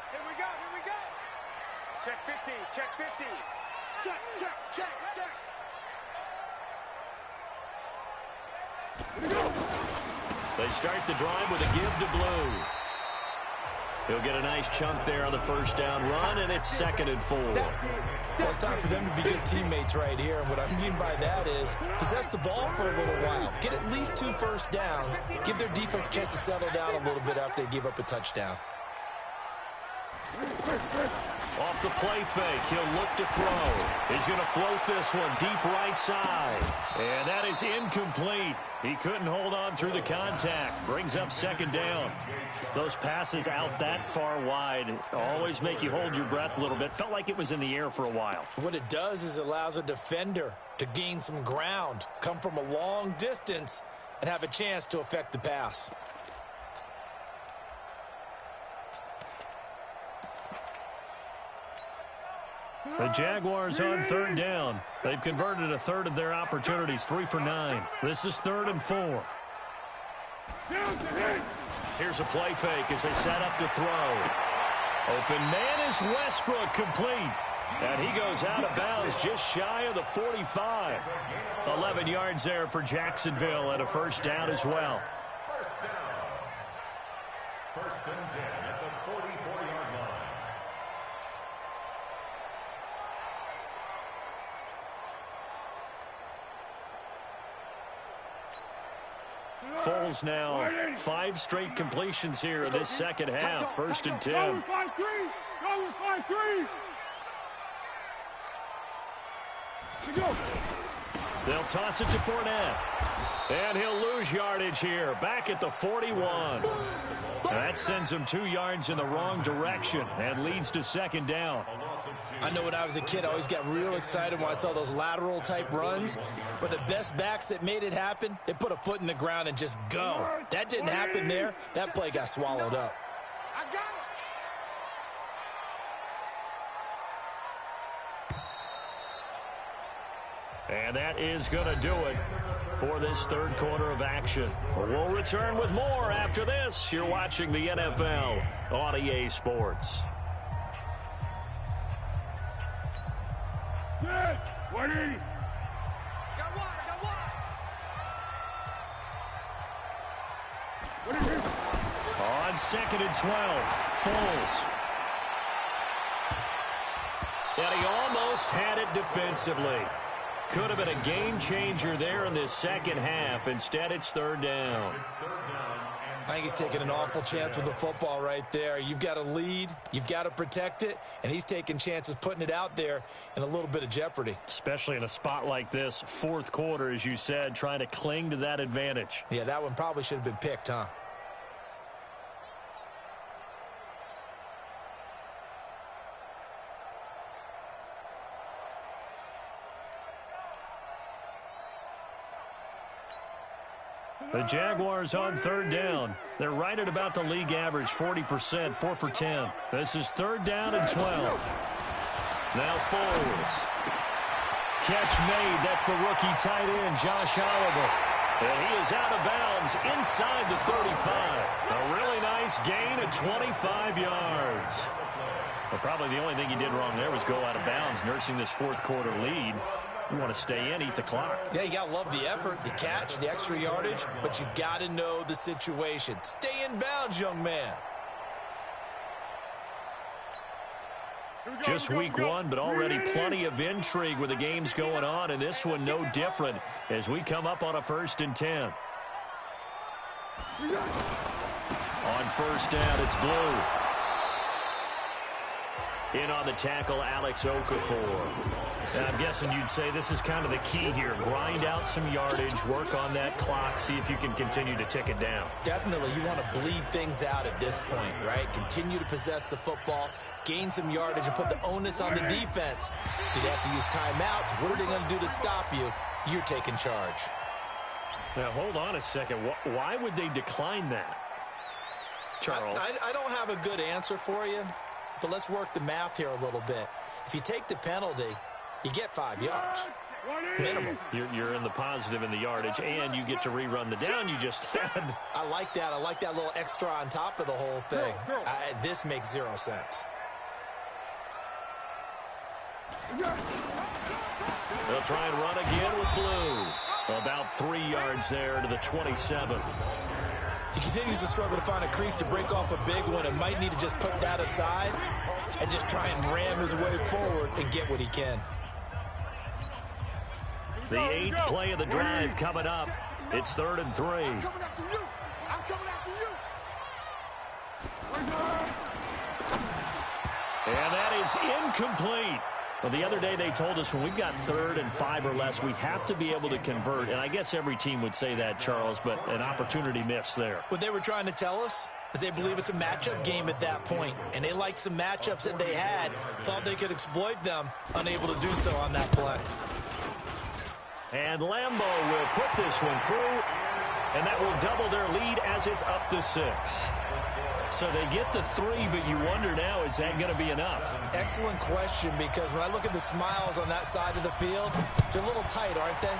Here we go, here we go. Check 50, check 50. Check, check, check, check. They start the drive with a give to Blue. He'll get a nice chunk there on the first down run, and it's 2nd and 4. Well, it's time for them to be good teammates right here. And what I mean by that is possess the ball for a little while. Get at least 2 first downs. Give their defense a chance to settle down a little bit after they give up a touchdown. Off the play fake, he'll look to throw. He's going to float this one deep right side. And that is incomplete. He couldn't hold on through the contact. Brings up 2nd down. Those passes out that far wide always make you hold your breath a little bit. Felt like it was in the air for a while. What it does is it allows a defender to gain some ground, come from a long distance, and have a chance to affect the pass. The Jaguars on 3rd down. They've converted a 1/3 of their opportunities, 3 for 9. This is 3rd and 4. Here's a play fake as they set up to throw. Open man is Westbrook, complete. And he goes out of bounds just shy of the 45. 11 yards there for Jacksonville and a 1st down as well. 1st and 10 at the 44-yard line. Foles now 5 straight completions here in this second half. 1st and 10. They'll toss it to Fournette. And he'll lose yardage here. Back at the 41. That sends him 2 yards in the wrong direction and leads to 2nd down. I know when I was a kid, I always got real excited when I saw those lateral type runs. But the best backs that made it happen, they put a foot in the ground and just go. That didn't happen there. That play got swallowed up. I got it. And that is going to do it for this 3rd quarter of action. We'll return with more after this. You're watching the NFL on EA Sports. Good. 180. Got one, I got one. On 2nd and 12, Foles. And he almost had it defensively. Could have been a game changer there in this second half. Instead, it's 3rd down. I think he's taking an awful chance with the football right there. You've got to lead, you've got to protect it, and he's taking chances putting it out there in a little bit of jeopardy. Especially in a spot like this, 4th quarter, as you said, trying to cling to that advantage. Yeah, that one probably should have been picked, huh? The Jaguars on third down. They're right at about the league average, 40%, 4 for 10. This is third down and 12. Now Foles. Catch made. That's the rookie tight end, Josh Oliver. And he is out of bounds inside the 35. A really nice gain of 25 yards. Well, probably the only thing he did wrong there was go out of bounds, nursing this fourth quarter lead. You want to stay in, eat the clock. Yeah, you got to love the effort, the catch, the extra yardage, but you got to know the situation. Stay in bounds, young man. Just week one, but already plenty of intrigue with the games going on, and this one no different as we come up on a 1st and 10. On first down, it's Blue. In on the tackle, Alex Okafor. I'm guessing you'd say this is kind of the key here. Grind out some yardage, work on that clock, see if you can continue to tick it down. Definitely, you want to bleed things out at this point, right? Continue to possess the football, gain some yardage, and put the onus on the defense. Do they have to use timeouts? What are they going to do to stop you? You're taking charge. Now, hold on a second. Why would they decline that, Charles? I don't have a good answer for you, but let's work the math here a little bit. If you take the penalty, you get 5 yards. Minimum. You're in the positive in the yardage, and you get to rerun the down you just had. I like that. I like that little extra on top of the whole thing. This makes 0 sense. They'll try and run again with Blue. About 3 yards there to the 27. He continues to struggle to find a crease to break off a big one and might need to just put that aside and just try and ram his way forward and get what he can. The 8th play of the drive coming up. It's 3rd and 3. I'm coming after you. I'm coming after you. And that is incomplete. Well, the other day they told us when we've got 3rd and 5 or less, we have to be able to convert. And I guess every team would say that, Charles, but an opportunity missed there. What they were trying to tell us is they believe it's a matchup game at that point. And they liked some matchups that they had, thought they could exploit them, unable to do so on that play. And Lambeau will put this one through, and that will double their lead as it's up to 6. So they get the 3, but you wonder now, is that going to be enough? Excellent question, because when I look at the smiles on that side of the field, they're a little tight, aren't they?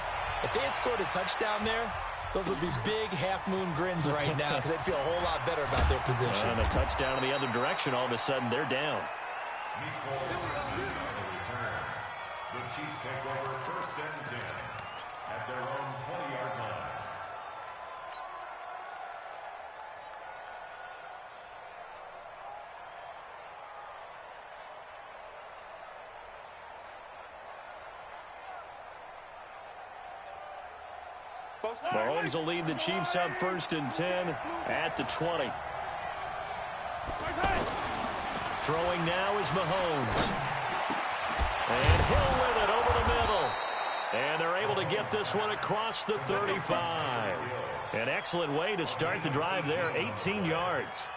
If they had scored a touchdown there, those would be big half-moon grins right now because they'd feel a whole lot better about their position. And a touchdown in the other direction, all of a sudden they're down. The Chiefs take over 1st and 10 at their own 20-yard line. Mahomes will lead the Chiefs up 1st and 10 at the 20. Throwing now is Mahomes. And Hill with it over the middle. And they're able to get this one across the 35. An excellent way to start the drive there, 18 yards.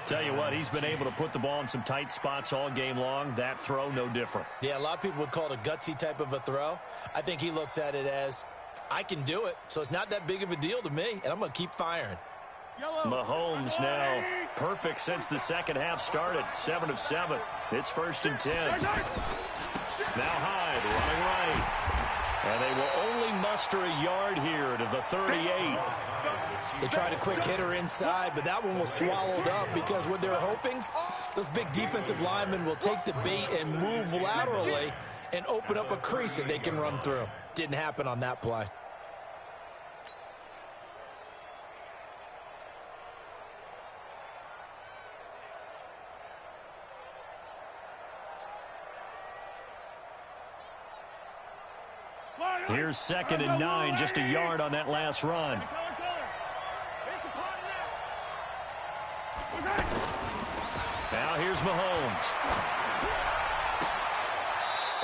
Tell you what, he's been able to put the ball in some tight spots all game long. That throw, no different. Yeah, a lot of people would call it a gutsy type of a throw. I think he looks at it as, I can do it, so it's not that big of a deal to me, and I'm going to keep firing. Mahomes now perfect since the second half started, 7 of 7. It's 1st and 10. Now Hyde running right. And they will only muster a yard here to the 38. They tried a quick hitter inside, but that one was swallowed up because what they're hoping, those big defensive linemen will take the bait and move laterally and open up a crease that they can run through. Didn't happen on that play. Here's 2nd and 9, just a yard on that last run. Now here's Mahomes.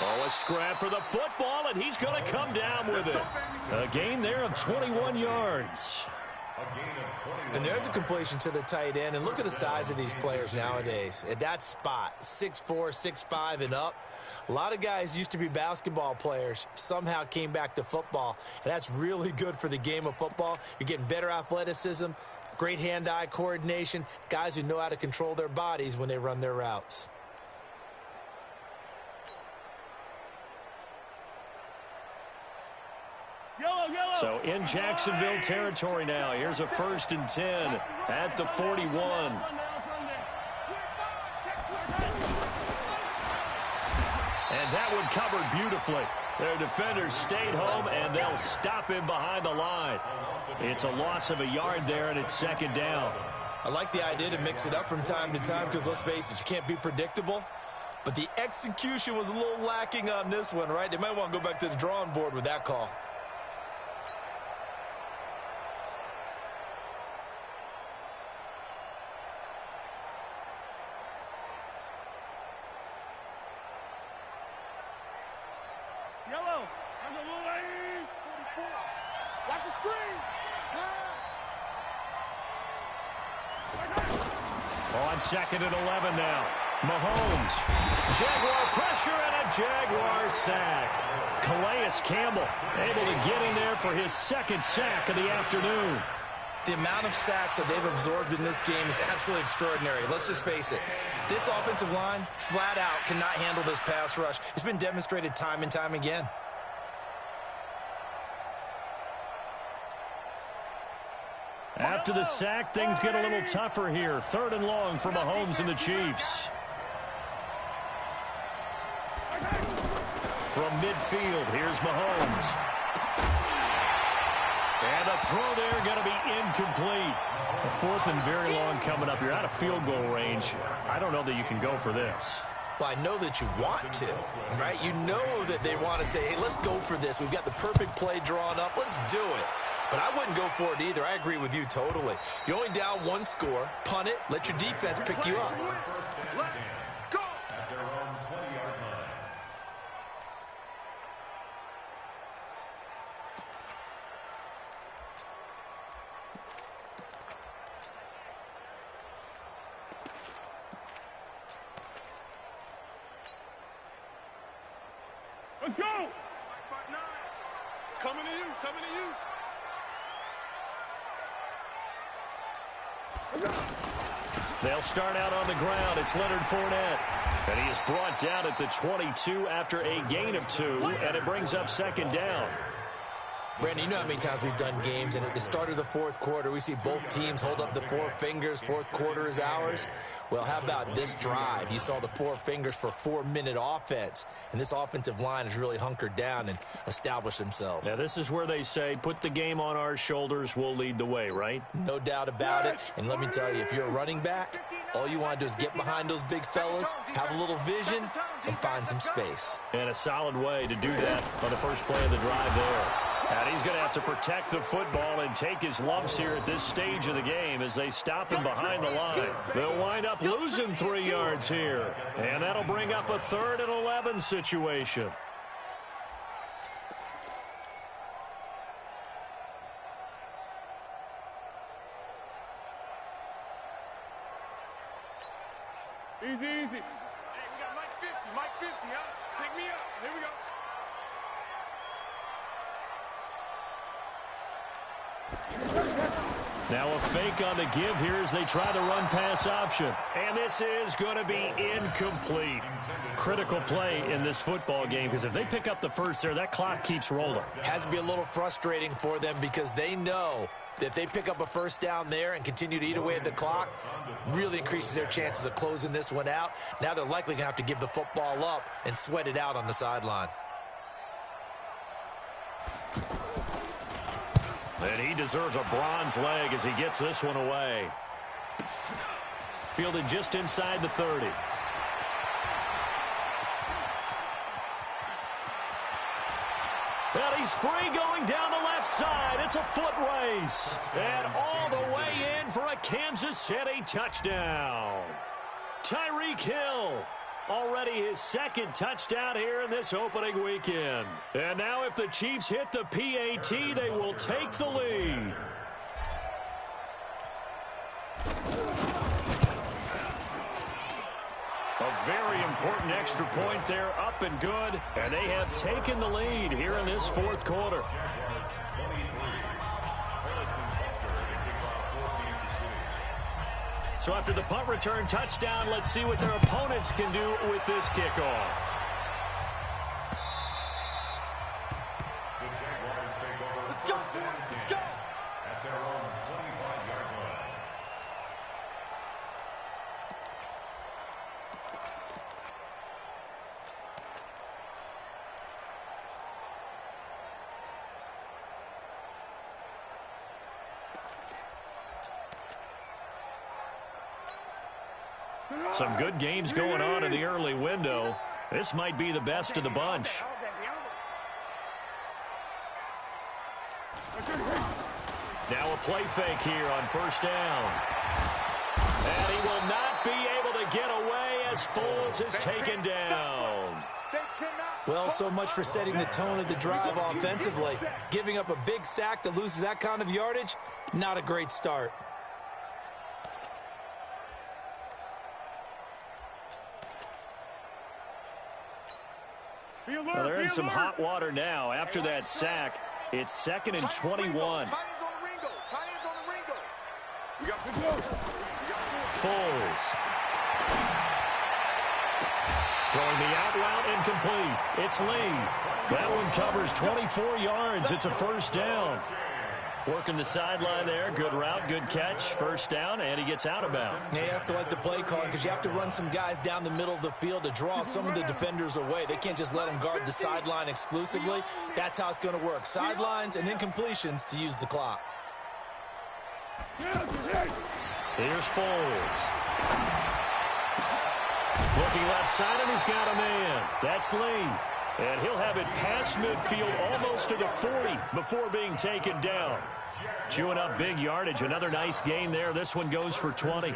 Oh, a scrap for the football, and he's going to come down with it. A gain there of 21 yards. A gain of 21. And there's a completion to the tight end. And look at the size of these players nowadays. At that spot, 6'4", 6'5", and up. A lot of guys used to be basketball players, somehow came back to football. And that's really good for the game of football. You're getting better athleticism, great hand-eye coordination, guys who know how to control their bodies when they run their routes. So in Jacksonville territory now. Here's a 1st and 10 at the 41. And that one covered beautifully. Their defenders stayed home, and they'll stop him behind the line. It's a loss of a yard there, and it's 2nd down. I like the idea to mix it up from time to time because, let's face it, you can't be predictable. But the execution was a little lacking on this one, right? They might want to go back to the drawing board with that call. Yellow. On the lane. 44. Watch the screen. Pass. On 2nd and 11 now. Mahomes. Jaguar pressure and a Jaguar sack. Calais Campbell able to get in there for his 2nd sack of the afternoon. The amount of sacks that they've absorbed in this game is absolutely extraordinary. Let's just face it. This offensive line, flat out, cannot handle this pass rush. It's been demonstrated time and time again. After the sack, things get a little tougher here. 3rd and long for Mahomes and the Chiefs. From midfield, here's Mahomes. And a throw there going to be incomplete. A 4th and very long coming up. You're out of field goal range. I don't know that you can go for this. Well, I know that you want to, right? You know that they want to say, hey, let's go for this. We've got the perfect play drawn up. Let's do it. But I wouldn't go for it either. I agree with you totally. You're only down 1 score. Punt it. Let your defense pick you up. Go. At their own 20-yard line. Let's go. Coming to you. Coming to you. They'll start out on the ground. It's Leonard Fournette. And he is brought down at the 22 after a gain of 2, and it brings up 2nd down. Brandon, you know how many times we've done games, and at the start of the 4th quarter, we see both teams hold up the 4 fingers. 4th quarter is ours. Well, how about this drive? You saw the 4 fingers for 4-minute offense, and this offensive line has really hunkered down and established themselves. Now, this is where they say, put the game on our shoulders, we'll lead the way, right? No doubt about it. And let me tell you, if you're a running back, all you want to do is get behind those big fellas, have a little vision, and find some space. And a solid way to do that on the first play of the drive there. And he's going to have to protect the football and take his lumps here at this stage of the game as they stop him behind the line. They'll wind up losing 3 yards here. And that'll bring up a 3rd and 11 situation. Easy, easy. Hey, we got Mike 50. Mike 50, huh? Pick me up. Here we go. Now a fake on the give here as they try the run-pass option. And this is going to be incomplete. Critical play in this football game because if they pick up the first there, that clock keeps rolling. Has to be a little frustrating for them because they know that if they pick up a first down there and continue to eat away at the clock, really increases their chances of closing this one out. Now they're likely going to have to give the football up and sweat it out on the sideline. And he deserves a bronze leg as he gets this one away. Fielded just inside the 30. And he's free going down the left side. It's a foot race. And all the way in for a Kansas City touchdown. Tyreek Hill. Already his 2nd touchdown here in this opening weekend. And now if the Chiefs hit the PAT, they will take the lead. A very important extra point there, up and good, and they have taken the lead here in this fourth quarter. So after the punt return touchdown, let's see what their opponents can do with this kickoff. The Jaguars take over first and 10 at their own 25-yard line. Some good games going on in the early window. This might be the best of the bunch. Now a play fake here on first down. And he will not be able to get away as Foles is taken down. Well, so much for setting the tone of the drive offensively. Giving up a big sack that loses that kind of yardage, not a great start. Well, they're in some hot water now. After that sack, it's 2nd and 21. Foles. Throwing the out route incomplete. It's Lee. That one covers 24 yards. It's a first down. Working the sideline there. Good route, good catch. First down, and he gets out of bounds. Yeah, you have to like the play calling because you have to run some guys down the middle of the field to draw some of the defenders away. They can't just let them guard the sideline exclusively. That's how it's going to work. Sidelines and incompletions to use the clock. Here's Foles. Looking left side, and he's got a man. That's Lee. And he'll have it past midfield almost to the 40 before being taken down. Chewing up big yardage. Another nice gain there. This one goes for 20.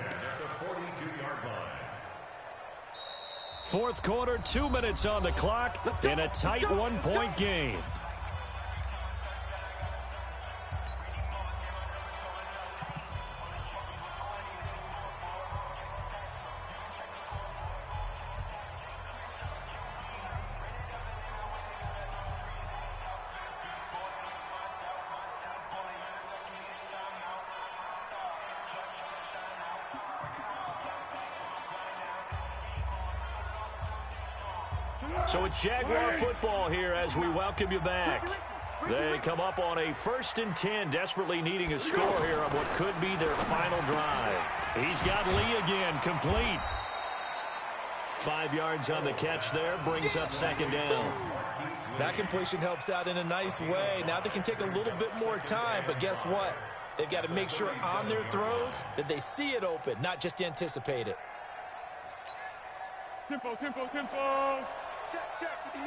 Fourth quarter, 2 minutes on the clock in a tight one-point game. So it's Jaguar football here as we welcome you back. They come up on a 1st and 10, desperately needing a score here on what could be their final drive. He's got Lee again, complete. 5 yards on the catch there, brings up 2nd down. That completion helps out in a nice way. Now they can take a little bit more time, but guess what? They've got to make sure on their throws that they see it open, not just anticipate it. Tempo, tempo, tempo. Check, 59.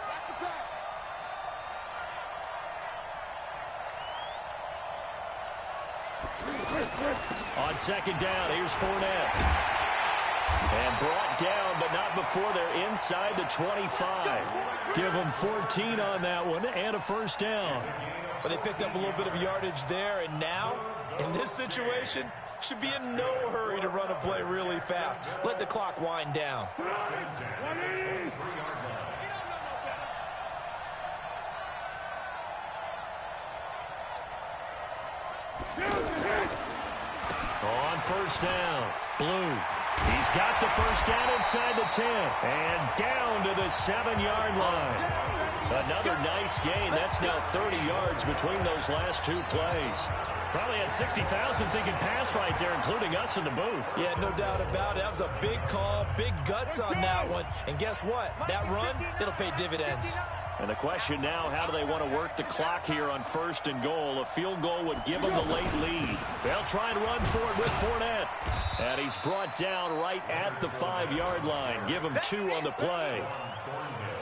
That's the pass. On 2nd down, here's Fournette. And brought down, but not before they're inside the 25. Give them 14 on that one and a first down. But they picked up a little bit of yardage there, and now, in this situation, should be in no hurry to run a play really fast. Let the clock wind down. On first down, Blue. He's got the first down inside the 10 and down to the 7-yard line. Another nice gain. That's now 30 yards between those last 2 plays. Probably had 60,000 thinking pass right there, including us in the booth. Yeah, no doubt about it. That was a big call, big guts on that one. And guess what? That run, it'll pay dividends. And the question now, how do they want to work the clock here on 1st and goal? A field goal would give them the late lead. They'll try and run for it with Fournette. And he's brought down right at the 5-yard line. Give him 2 on the play.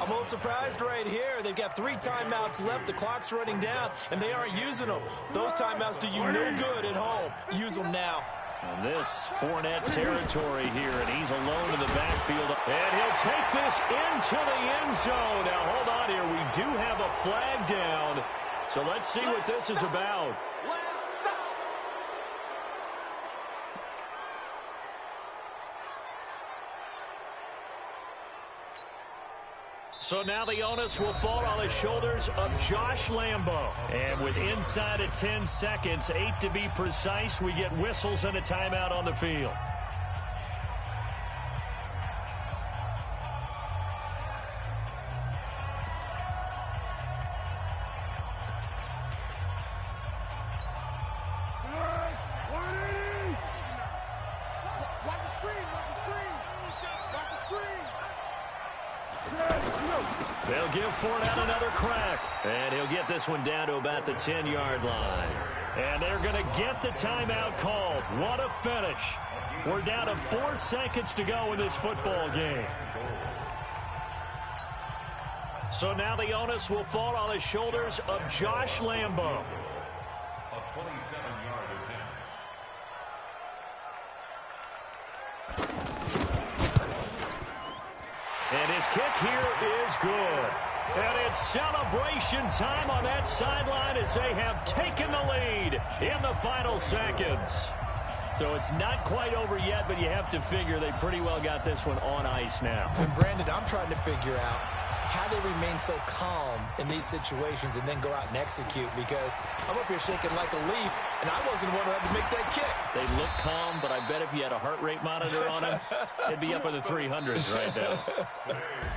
I'm a little surprised right here. They've got 3 timeouts left. The clock's running down, and they aren't using them. Those timeouts do you no good at home. Use them now. And this Fournette territory here, and he's alone in the backfield. And he'll take this into the end zone. Now, hold on here. We do have a flag down. So let's see what this is about. So now the onus will fall on the shoulders of Josh Lambo. And with inside of 10 seconds, 8 to be precise, we get whistles and a timeout on the field. They'll give Fournette another crack. And he'll get this one down to about the 10-yard line. And they're going to get the timeout called. What a finish. We're down to 4 seconds to go in this football game. So now the onus will fall on the shoulders of Josh Lambo. A 27-yard attempt. And his kick here is good. And it's celebration time on that sideline as they have taken the lead in the final seconds. So it's not quite over yet, but you have to figure they pretty well got this one on ice now. And Brandon, I'm trying to figure out how they remain so calm in these situations and then go out and execute, because I'm up here shaking like a leaf, and I wasn't the one who had to make that kick. They look calm, but I bet if you had a heart rate monitor on them, it'd be up in the 300s right now.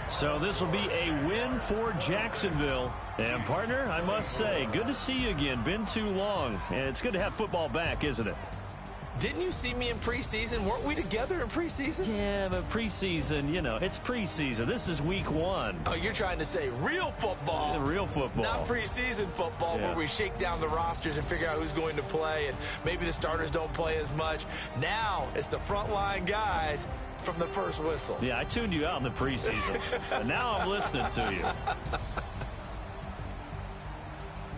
So this will be a win for Jacksonville. And, partner, I must say, good to see you again. Been too long. And it's good to have football back, isn't it? Didn't you see me in preseason? Weren't we together in preseason? Yeah, but preseason, you know, it's preseason. This is week 1. Oh, you're trying to say real football. Yeah, real football. Not preseason football, yeah, where we shake down the rosters and figure out who's going to play, and maybe the starters don't play as much. Now it's the frontline guys from the first whistle. Yeah, I tuned you out in the preseason. But now I'm listening to you.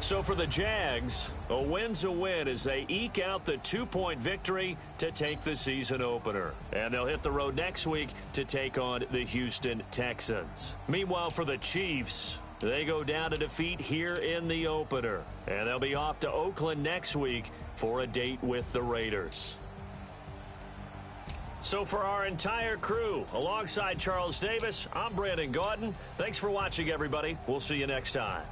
So for the Jags, a win's a win as they eke out the 2-point victory to take the season opener. And they'll hit the road next week to take on the Houston Texans. Meanwhile, for the Chiefs, they go down to defeat here in the opener. And they'll be off to Oakland next week for a date with the Raiders. So for our entire crew, alongside Charles Davis, I'm Brandon Gaudin. Thanks for watching, everybody. We'll see you next time.